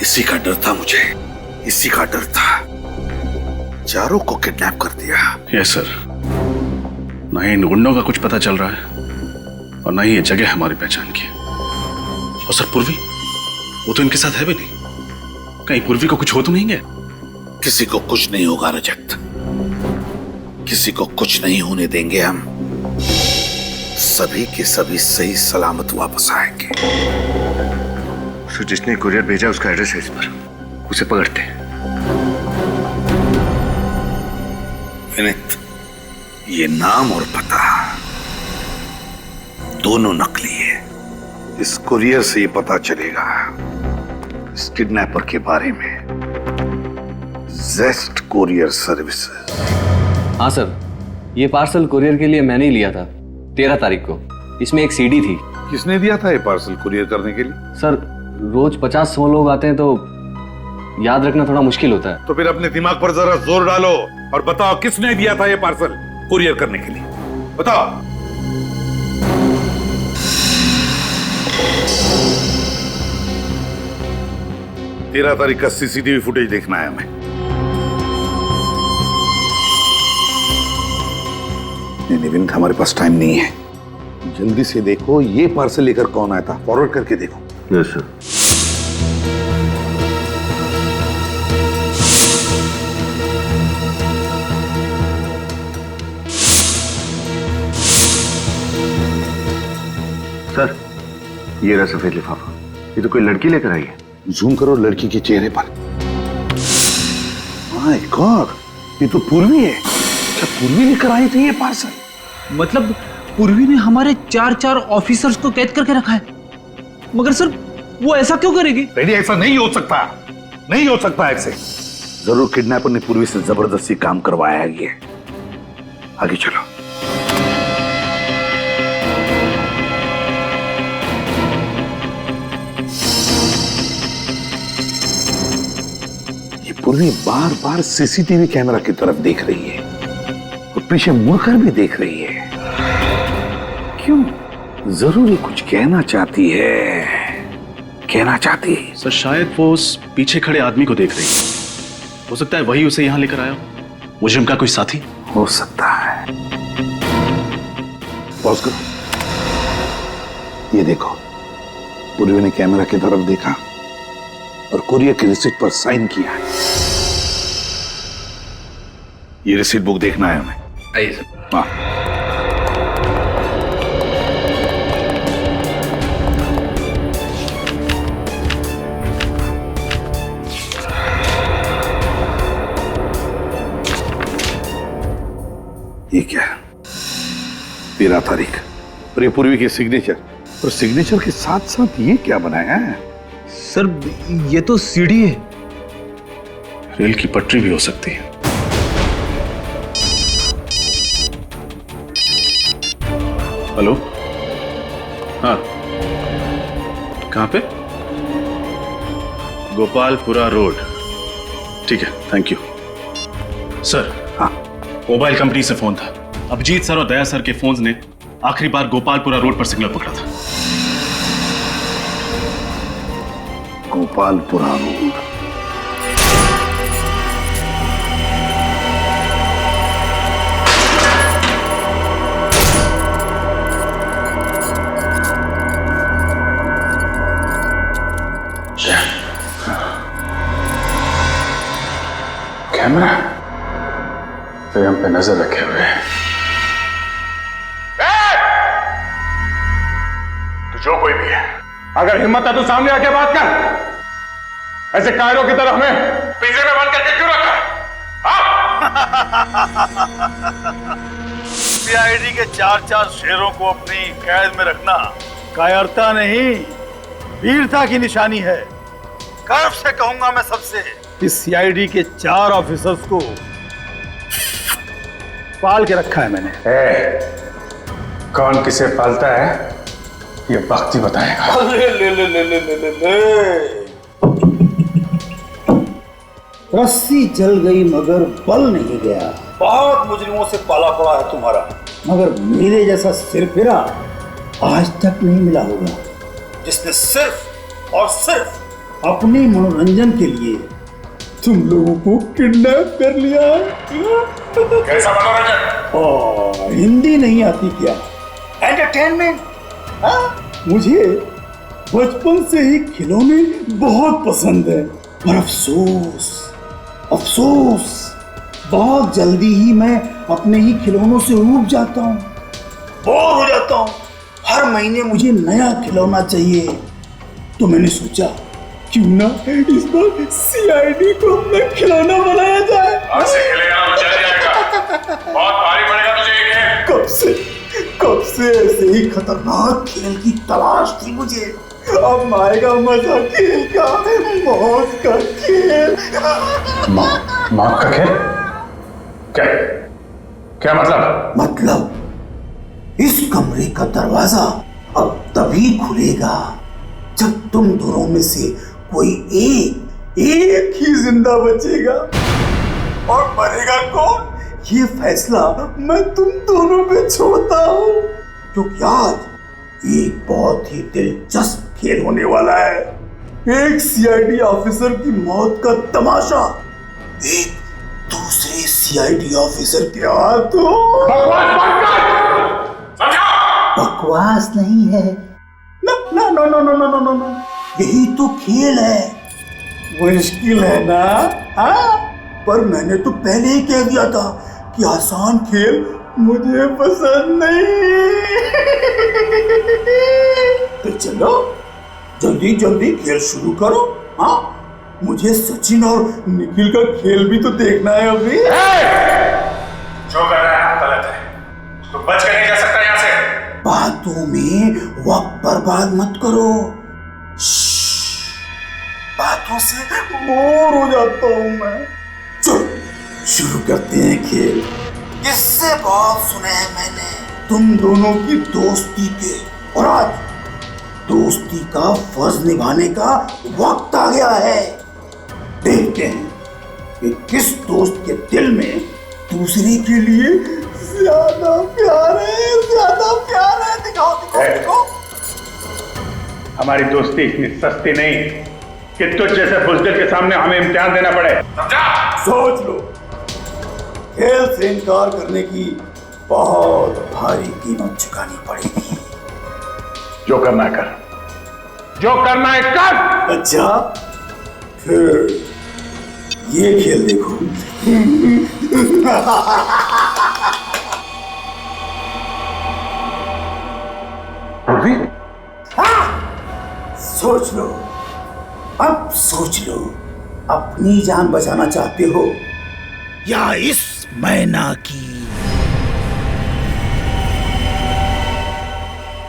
इसी का डर था मुझे, इसी का डर था। चारों को किडनैप कर दिया। Yes sir. ना ही इन गुंडों का कुछ पता चल रहा है और ना ही ये जगह हमारी पहचान की। और सर पूर्वी, वो तो इनके साथ है भी नहीं। कहीं पूर्वी को कुछ हो तो नहीं गया? किसी को कुछ नहीं होगा रजत, किसी को कुछ नहीं होने देंगे हम। सभी के सभी सही सलामत वापस आएंगे। सर जिसने कुरियर भेजा उसका एड्रेस है इस पर, उसे पकड़ते हैं। विनीत, ये नाम और पता दोनों नकली है। इस कुरियर से ये पता चलेगा इस किडनैपर के बारे में। जेस्ट कुरियर सर्विसेज। हाँ सर, ये पार्सल कुरियर के लिए मैंने ही लिया था 13 तारीख को। इसमें एक सीडी थी। किसने दिया था ये पार्सल कुरियर करने के लिए? सर रोज 50-100 लोग आते हैं तो याद रखना थोड़ा मुश्किल होता है। तो फिर अपने दिमाग पर जरा जोर डालो और बताओ किसने दिया था ये पार्सल कुरियर करने के लिए? बताओ। तेरह तारीख का सीसीटीवी फुटेज देखना है हमें। नहीं विनीत, हमारे पास टाइम नहीं है। जल्दी से देखो ये पार्सल लेकर कौन आया था, फॉरवर्ड करके देखो। Yes sir. सर ये रहा सफेद लिफाफा। ये तो कोई लड़की लेकर आई है। जूम करो लड़की के चेहरे पर। माय गॉड, ये तो पूर्वी है। अच्छा, पूर्वी लेकर आई थी ये पार्सल। मतलब पूर्वी ने हमारे 4 ऑफिसर्स को कैद करके रखा है। मगर सर वो ऐसा क्यों करेगी? रेडी, ऐसा नहीं हो सकता, नहीं हो सकता ऐसे। जरूर किडनैपर ने पूर्वी से जबरदस्ती काम करवाया है ये। आगे चलो। ये पूर्वी बार बार सीसीटीवी कैमरा की तरफ देख रही है और पीछे मुड़कर भी देख रही है। क्यों? जरूर कुछ कहना चाहती है, कहना चाहती है। सर शायद वो उस पीछे खड़े आदमी को देख रही है। हो सकता है वही उसे यहां लेकर आया हो, मुजरिम का कोई साथी। हो सकता है। पॉज करो। ये देखो, पूर्वी ने कैमरा की तरफ देखा और कुरियर की रिसीट पर साइन किया है। ये रिसीट बुक देखना है हमें। आइए सर। हाँ। ये क्या है? 13 तारीख और ये पूर्वी के सिग्नेचर, और सिग्नेचर के साथ साथ ये क्या बनाया है? सर ये तो सीढ़ी है। रेल की पटरी भी हो सकती है। हेलो, हाँ कहां पे? गोपालपुरा रोड। ठीक है, थैंक यू सर। हाँ, मोबाइल कंपनी से फोन था। अभिजीत सर और दया सर के फोन ने आखिरी बार गोपालपुरा रोड पर सिग्नल पकड़ा था। गोपालपुरा रोड। कैमरा तो हम पे नजर रखे हुए हैं। तो जो कोई भी है, अगर हिम्मत है तो सामने आके बात कर। ऐसे कायरों की तरह हमें पिंजरे में बंद करके क्यों रखा है? सीआईडी के 4-4 शेरों को अपनी कैद में रखना कायरता नहीं, वीरता की निशानी है। गर्व से कहूंगा मैं सबसे, इस सीआईडी के 4 ऑफिसर्स को पाल के रखा है मैंने। कौन किसे पालता है ये वक्त ही बताएगा। ले। रस्सी जल गई मगर बल नहीं गया। बहुत मुजरिमों से पाला पड़ा है तुम्हारा, मगर मेरे जैसा सिरफिरा आज तक नहीं मिला होगा, जिसने सिर्फ और सिर्फ अपने मनोरंजन के लिए तुम लोगों को किडनैप कर लिया। कैसा मनोरंजन? हिंदी नहीं आती क्या? एंटरटेनमेंट। मुझे बचपन से ही खिलौने बहुत पसंद है, पर अफसोस बहुत जल्दी ही मैं अपने ही खिलौनों से ऊब जाता हूँ, बोर हो जाता हूँ। हर महीने मुझे नया खिलौना चाहिए, तो मैंने सोचा क्यों ना इस बार सीआईडी को अपना खिलौना बनाया जाए। आज से खेलेगा तो मजा आएगा। बहुत भारी पड़ेगा तुझे ये खेल। कब से ऐसे ही खतरनाक खेल की तलाश थी मुझे। अब आएगा मजा खेल का, मौत का खेल। मौत का खेल? क्या मतलब? मतलब इस कमरे का दरवाजा अब तभी खुलेगा जब तुम दोनों में से कोई एक ही जिंदा बचेगा। और मरेगा कौन, ये फैसला मैं तुम दोनों पे छोड़ता हूँ, क्योंकि आज एक बहुत ही दिलचस्प खेल होने वाला है। एक सीआईडी ऑफिसर की मौत का तमाशा एक दूसरे सीआईडी ऑफिसर के हाथों। बकवास नहीं है, नो, यही तो खेल है। मुश्किल है ना? पर मैंने तो पहले ही कह दिया था कि आसान खेल मुझे पसंद नहीं। तो चलो जल्दी जल्दी खेल शुरू करो। मुझे सचिन और निखिल का खेल भी तो देखना है अभी। जो कर रहा है गलत है, तो बच कर नहीं जा सकता यहाँ से। बातों में वक्त बर्बाद मत करो। बातों से बोर हो जाता हूँ मैं। चलो शुरू करते हैं खेल। किससे बहुत सुने हैं मैंने तुम दोनों की दोस्ती के, और आज दोस्ती का फर्ज निभाने का वक्त आ गया है। देखते हैं कि किस दोस्त के दिल में दूसरे के लिए ज्यादा प्यार है। दिखाओ। हमारी दोस्ती इतनी सस्ती नहीं कि तुझ जैसे बुज़दिल के सामने हमें इम्तिहान देना पड़े। सोच लो, खेल से इनकार करने की बहुत भारी कीमत चुकानी पड़ेगी। जो करना है कर, जो करना है कर। अच्छा फिर ये खेल देखो। सोच लो, अब सोच लो, अपनी जान बचाना चाहते हो या इस मैना की?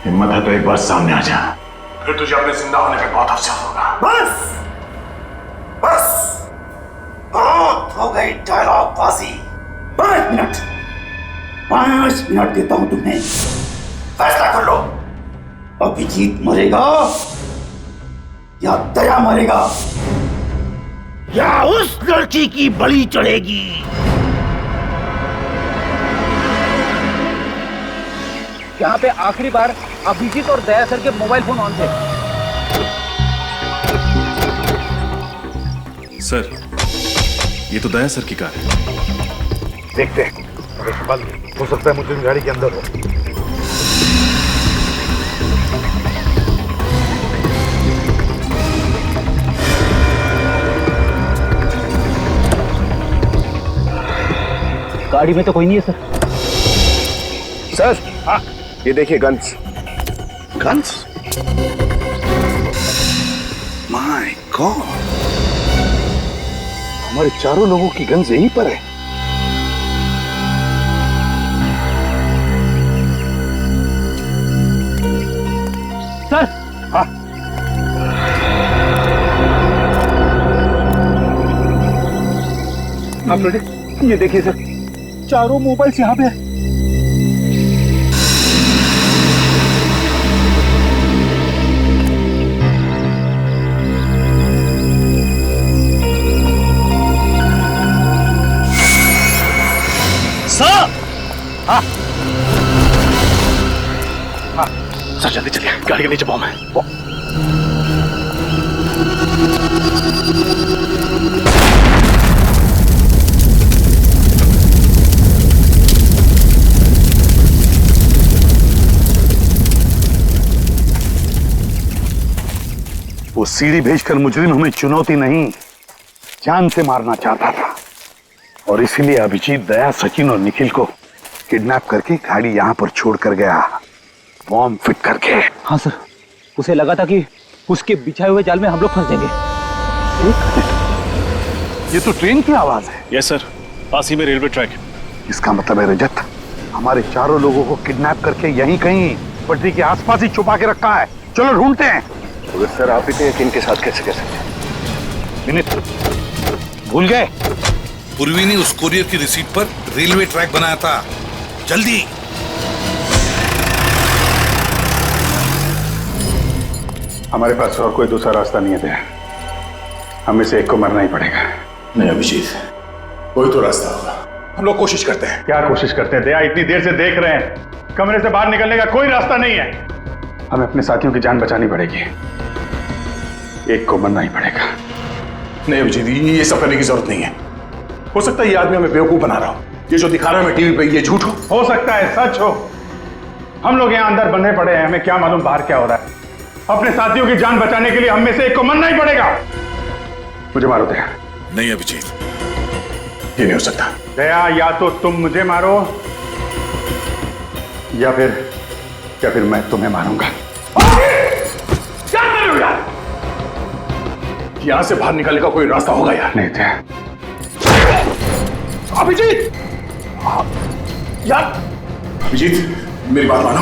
हिम्मत है तो एक बार सामने आ जा, फिर तुझे अपने जिंदा होने पे बहुत अफसोस होगा। बस बहुत हो गई डायलॉग बाजी। 5 मिनट देता हूं तुम्हें, फैसला कर लो। अभिजीत मरेगा या दया मरेगा, या उस लड़की की बलि चढ़ेगी। यहाँ पे आखिरी बार अभिजीत और दया सर के मोबाइल फोन ऑन थे। सर, ये तो दया सर की कार है। देखते हैं, हो सकता है मुझे गाड़ी के अंदर हो। गाड़ी में तो कोई नहीं है सर। हाँ, ये देखिए गन्स। गन्स? माय गॉड, हमारे चारों लोगों की गन्स यहीं पर है। सर। हाँ, आप रेडी? ये देखिए सर, चारों मोबाइल्स यहाँ पे है। हाँ हाँ सर, जल्दी चलिए, गाड़ी के नीचे बॉम्ब है। वो सीढ़ी भेजकर मुजरिम हमें चुनौती नहीं, जान से मारना चाहता था, और इसीलिए अभिजीत, दया, सचिन और निखिल को किडनैप करके गाड़ी यहाँ पर छोड़ कर गया, बॉम्ब फिट करके। हाँ सर, उसे लगा था कि उसके बिछाए हुए जाल में हम लोग फंस जाएंगे। ये तो ट्रेन की आवाज है। यस सर, पास ही में रेलवे ट्रैक है। इसका मतलब है रजत हमारे चारों लोगों को किडनैप करके यहीं कहीं पटरी के आसपास ही छुपा के रखा है। चलो ढूंढते हैं। तो सर, आप इतने यकीन के साथ कैसे कर सकते हैं? विनीत, भूल गए? पूर्वी ने उस कोरियर की रिसीट पर रेलवे ट्रैक बनाया था। जल्दी। हमारे पास और कोई दूसरा रास्ता नहीं है दया, हमें से एक को मरना ही पड़ेगा। नहीं अभिजीत, कोई तो रास्ता होगा, हम लोग कोशिश करते हैं। क्या कोशिश करते हैं दया? इतनी देर से देख रहे हैं, कमरे से बाहर निकलने का कोई रास्ता नहीं है। हमें अपने साथियों की जान बचानी पड़ेगी, एक को मरना ही पड़ेगा। नहीं अभिजीत, ये सब करने की जरूरत नहीं है। हो सकता है ये आदमी हमें बेवकूफ बना रहा हो, ये जो दिखा रहा है टीवी पे ये झूठ हो सकता है सच हो। हम लोग यहाँ अंदर बंधे पड़े हैं, हमें क्या मालूम बाहर क्या हो रहा है। अपने साथियों की जान बचाने के लिए हम में से एक को मरना ही पड़ेगा। मुझे मारो दया। नहीं अभिजीत, ये नहीं हो सकता। दया, या तो तुम मुझे मारो या फिर मैं तुम्हें मारूंगा। क्या कर रहे हो यार? यहां से बाहर निकलने का कोई रास्ता होगा यार? नहीं दया। अभिजीत यार, अभिजीत मेरी बात मानो।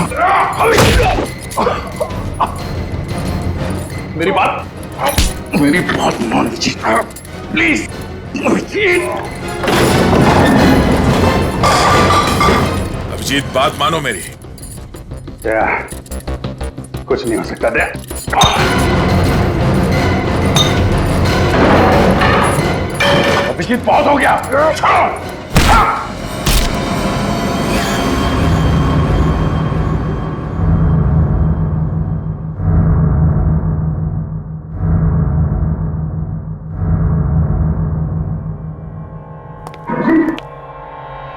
मेरी बात मानो अभिजीत, प्लीज। अभिजीत, बात मानो मेरी। दया, कुछ नहीं हो सकता दया। अभिजीत, बहुत हो गया।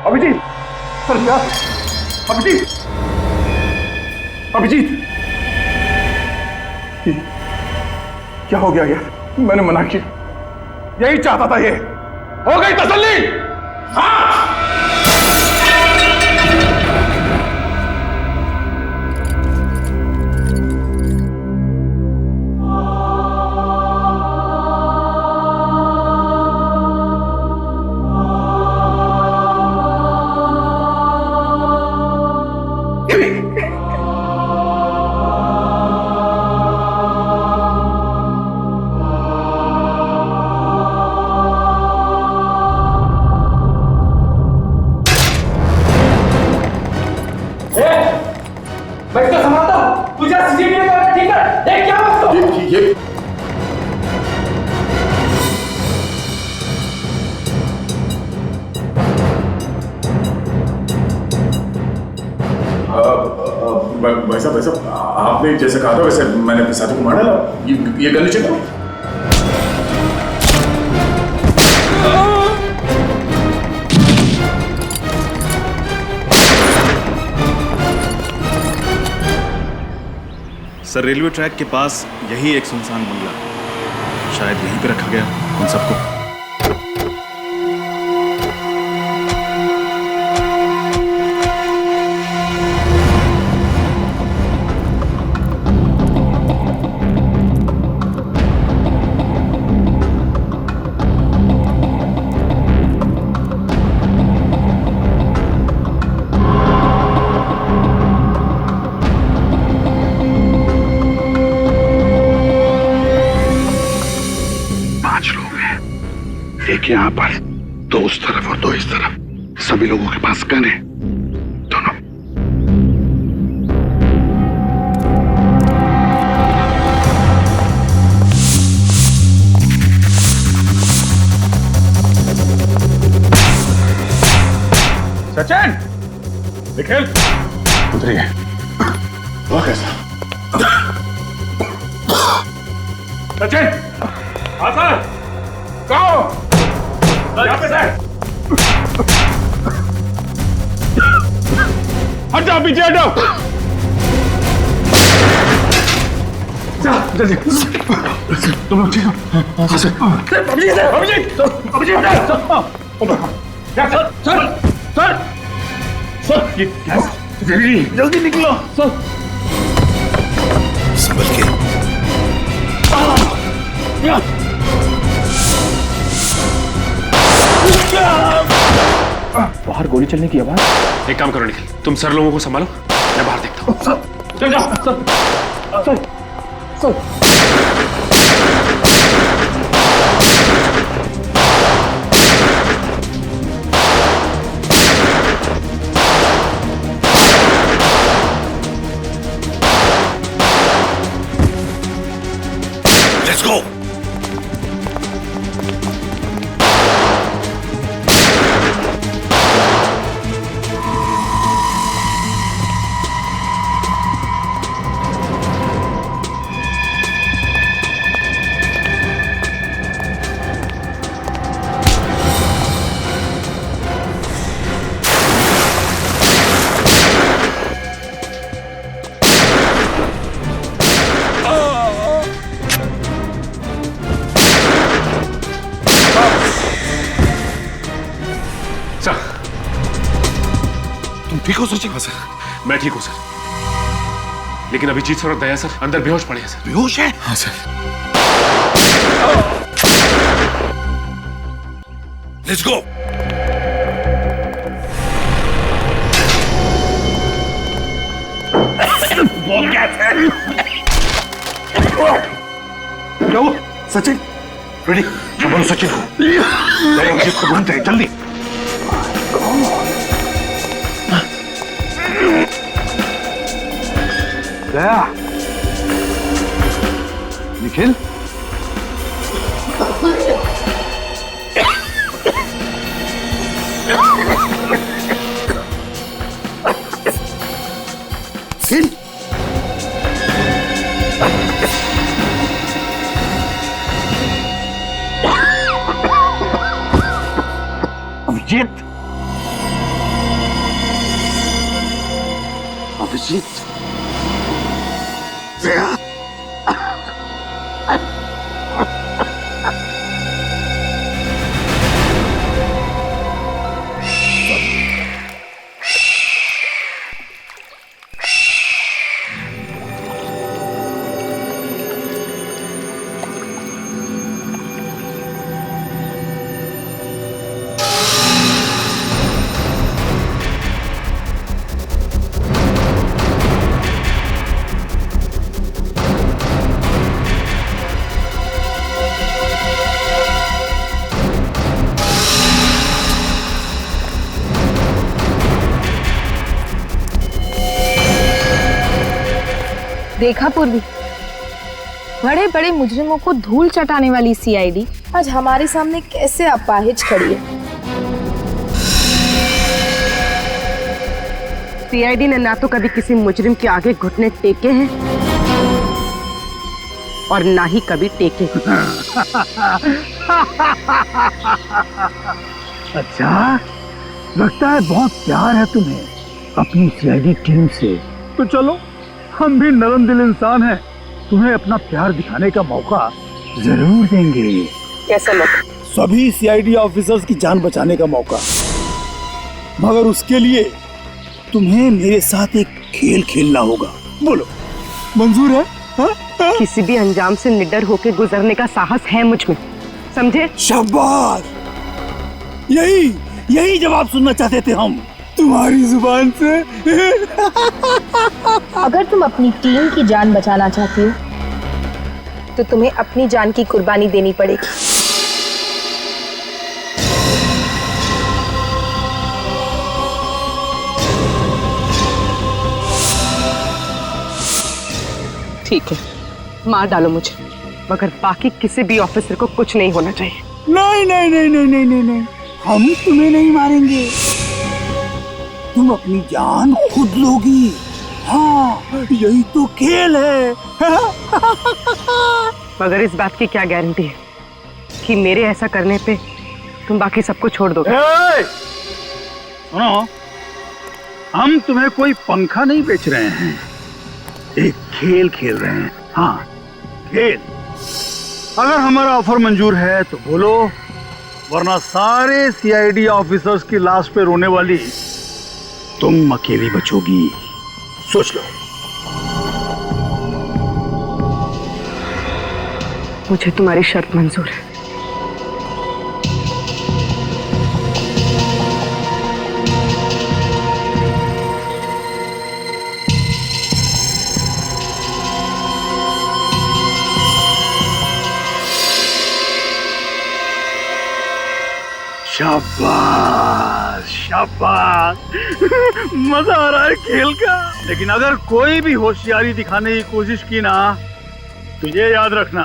अभिजीत, सर क्या? अभिजीत, अभिजीत, क्या हो गया यार? मैंने मना किया, यही चाहता था। ये हो गई तसल्ली? हाँ। मैं इसको संभालता हूँ, तुझे सीसीटीवी कैमरा ठीक कर, देख क्या है उसको। ये भाई साहब, आपने जैसे कहा था वैसे मैंने अपने साथी को मार डाला। ये गन नीचे करो। सर, रेलवे ट्रैक के पास यही एक सुनसान बंगला, शायद यहीं पे रखा गया उन सबको। एक यहाँ पर, दो उस तरफ और दो इस तरफ। सभी लोगों के पास गन है, दोनों। सचिन, निखिल, उतरिए। वो कैसा? सचिन, हाँ सर, कहो, यहाँ पे सर। हट जाओ, पीछे हट जाओ। जल्दी, तुम लोग ठीक हो? हाँ sir. Abhijeet, Abhijeet, Abhijeet, sir, sir, sir, sir, ये जल्दी निकलो, सर। संभल के। बाहर गोली चलने की आवाज। एक काम करो निखिल, तुम सर लोगों को संभालो, मैं बाहर देखता हूँ। चल जाओ, sir, sir, sir. Let's go. ठीक हो सचिन? हाँ सर, मैं ठीक हूँ सर, लेकिन अभिजीत सर और दया सर अंदर बेहोश पड़े हैं सर। बेहोश है? हाँ सर। Let's go. क्या हुआ? सचिन, रेडी? संभालो सचिन को। दया अभिजीत को ढूंढते हैं, जल्दी। दया, निखिल, सिन, अभिजीत, अभिजीत, दया, देखा पूर्वी, बड़े बड़े मुजरिमों को धूल चटाने वाली सीआईडी आज हमारे सामने कैसे अपाहिज खड़ी है। सीआईडी ने ना तो कभी किसी मुजरिम के आगे घुटने टेके हैं और ना ही कभी टेके। अच्छा, लगता है बहुत प्यार है तुम्हें अपनी सीआईडी टीम से। तो चलो, हम भी नरम दिल इंसान हैं, तुम्हें अपना प्यार दिखाने का मौका जरूर देंगे। कैसा मौका? सभी सीआईडी ऑफिसर्स की जान बचाने का मौका। मगर उसके लिए तुम्हें मेरे साथ एक खेल खेलना होगा। बोलो, मंजूर है? हा? किसी भी अंजाम से निडर होकर गुजरने का साहस है मुझ में, समझे? शाबाश, यही जवाब सुनना चाहते थे हम तुम्हारी जुबान से। अगर तुम अपनी टीम की जान बचाना चाहती हो तो तुम्हें अपनी जान की कुर्बानी देनी पड़ेगी। ठीक है, मार डालो मुझे, मगर बाकी किसी भी ऑफिसर को कुछ नहीं होना चाहिए। नहीं नहीं नहीं नहीं नहीं नहीं नहीं, हम तुम्हें नहीं मारेंगे, तुम अपनी जान खुद लोगी। हाँ, यही तो खेल है। मगर इस बात की क्या गारंटी है कि मेरे ऐसा करने पे तुम बाकी सबको छोड़ दोगे? सुनो, हम तुम्हें कोई पंखा नहीं बेच रहे हैं, एक खेल खेल रहे हैं। हाँ, खेल। अगर हमारा ऑफर मंजूर है तो बोलो, वरना सारे सीआईडी ऑफिसर्स की लाश पे रोने वाली तुम अकेली बचोगी। सोच लो। मुझे तुम्हारी शर्त मंजूर है। शाबाश शाबाश, मजा आ रहा है खेल का। लेकिन अगर कोई भी होशियारी दिखाने की कोशिश की ना, तो ये याद रखना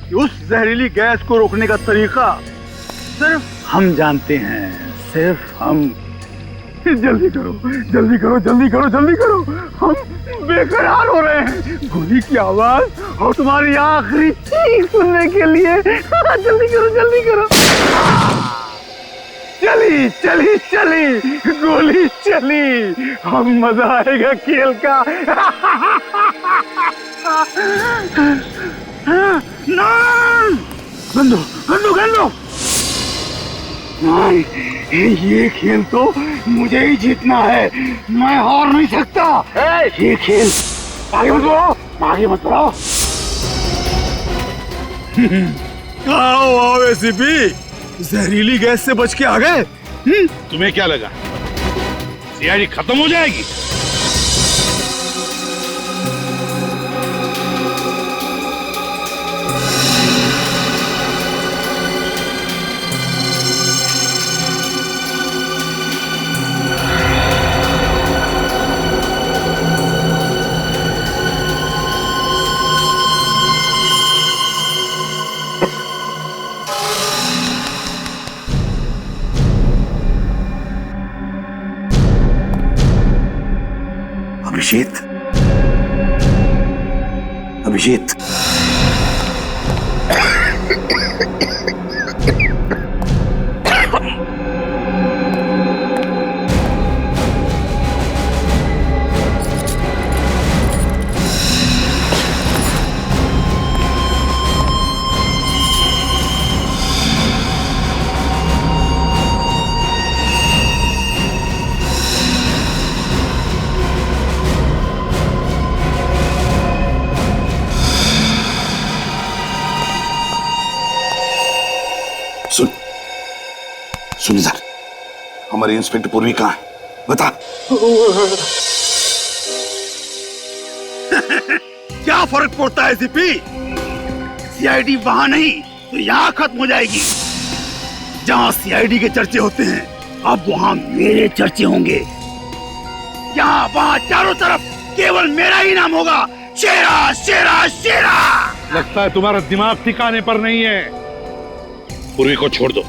कि उस जहरीली गैस को रोकने का तरीका सिर्फ हम जानते हैं, सिर्फ हम। जल्दी करो जल्दी करो जल्दी करो जल्दी करो, हम बेकरार हो रहे हैं गोली की आवाज और तुम्हारी आखिरी चीख सुनने के लिए। जल्दी करो जल्दी करो। चली चली चली गोली चली, अब मजा आएगा खेल का। गंदो गंदो गंदो, ये खेल तो मुझे ही जीतना है, मैं हार नहीं सकता। ये खेल आगे मत बढ़ो, आगे मत बढ़ो। आओ आओ एसीपी, जहरीली गैस से बच के आ गए। तुम्हें क्या लगा सीआईडी खत्म हो जाएगी? अभिजीत, अभिजीत, सुन इधर, हमारी इंस्पेक्टर पूर्वी कहाँ है? बता। क्या फर्क पड़ता है सीपी? सीआईडी वहां नहीं तो यहाँ खत्म हो जाएगी। जहाँ सीआईडी के चर्चे होते हैं, अब वहाँ मेरे चर्चे होंगे। यहाँ वहाँ चारों तरफ केवल मेरा ही नाम होगा, शेरा शेरा शेरा। लगता है तुम्हारा दिमाग ठिकाने पर नहीं है। पूर्वी को छोड़ दो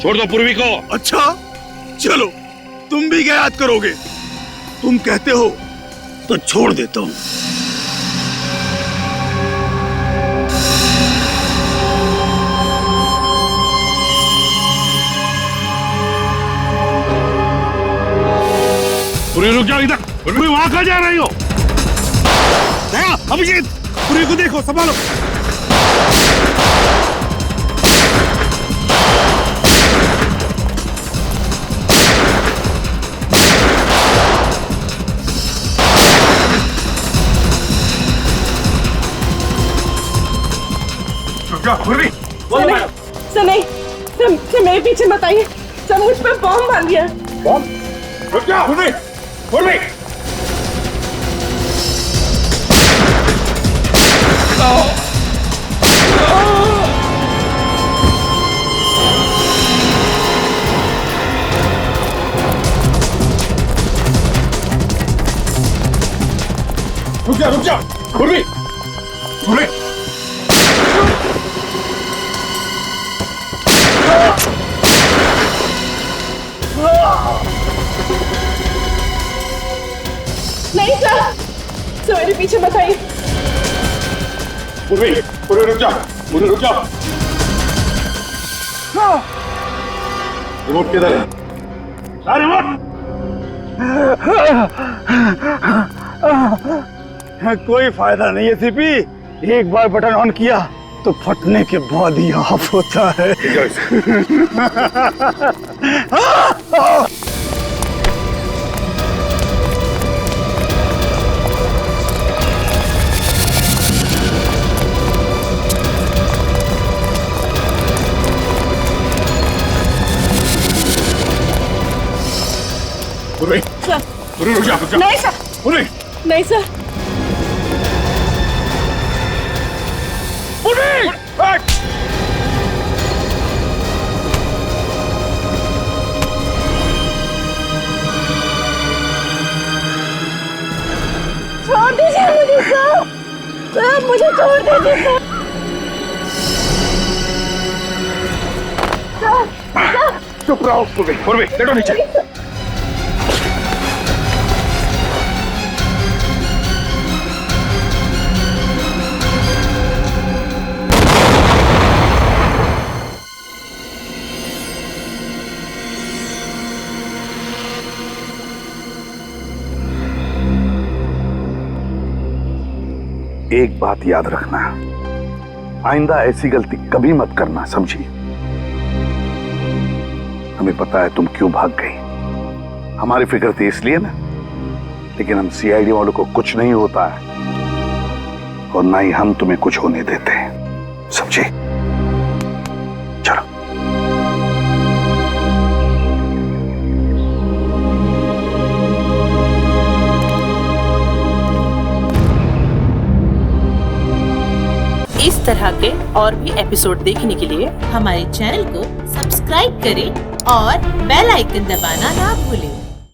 पूर्वी को। अच्छा चलो, तुम भी क्या याद करोगे? तुम कहते हो तो छोड़ देता हूं। पूर्वी रुक जाओ इधर। पूर्वी वहां कहाँ जा रही हो? अभिजीत, पूर्वी को देखो, संभालो। सर नहीं, सर मेरे पीछे मत आइए, सर मुझ पे बॉम्ब बांध दिया। बॉम्ब? रुक जा, पूर्वी। रुक जा पूर्वी। नहीं सर, सर मेरे पीछे मत आइए। पूर्वी, पूर्वी रुक जाओ, पूर्वी रुक जाओ। रिमोट किधर है? रिमोट। कोई फायदा नहीं है सीपी, एक बार बटन ऑन किया तो फटने के बाद ही ऑफ होता है। पूर्वी, पूर्वी रुक जाओ, नहीं सर, पूर्वी, नहीं सर। पूर्वी, छोड़ दीजिए मुझे सर, सर मुझे छोड़ दीजिए सर। चुप रहो पूर्वी, पूर्वी लेटो नीचे। एक बात याद रखना, आइंदा ऐसी गलती कभी मत करना, समझी? हमें पता है तुम क्यों भाग गई, हमारी फिक्र थी इसलिए ना, लेकिन हम सीआईडी वालों को कुछ नहीं होता है और ना ही हम तुम्हें कुछ होने देते, समझी? चलो। इस तरह के और भी एपिसोड देखने के लिए हमारे चैनल को सब्सक्राइब करें और बेल आइकन दबाना ना भूलें।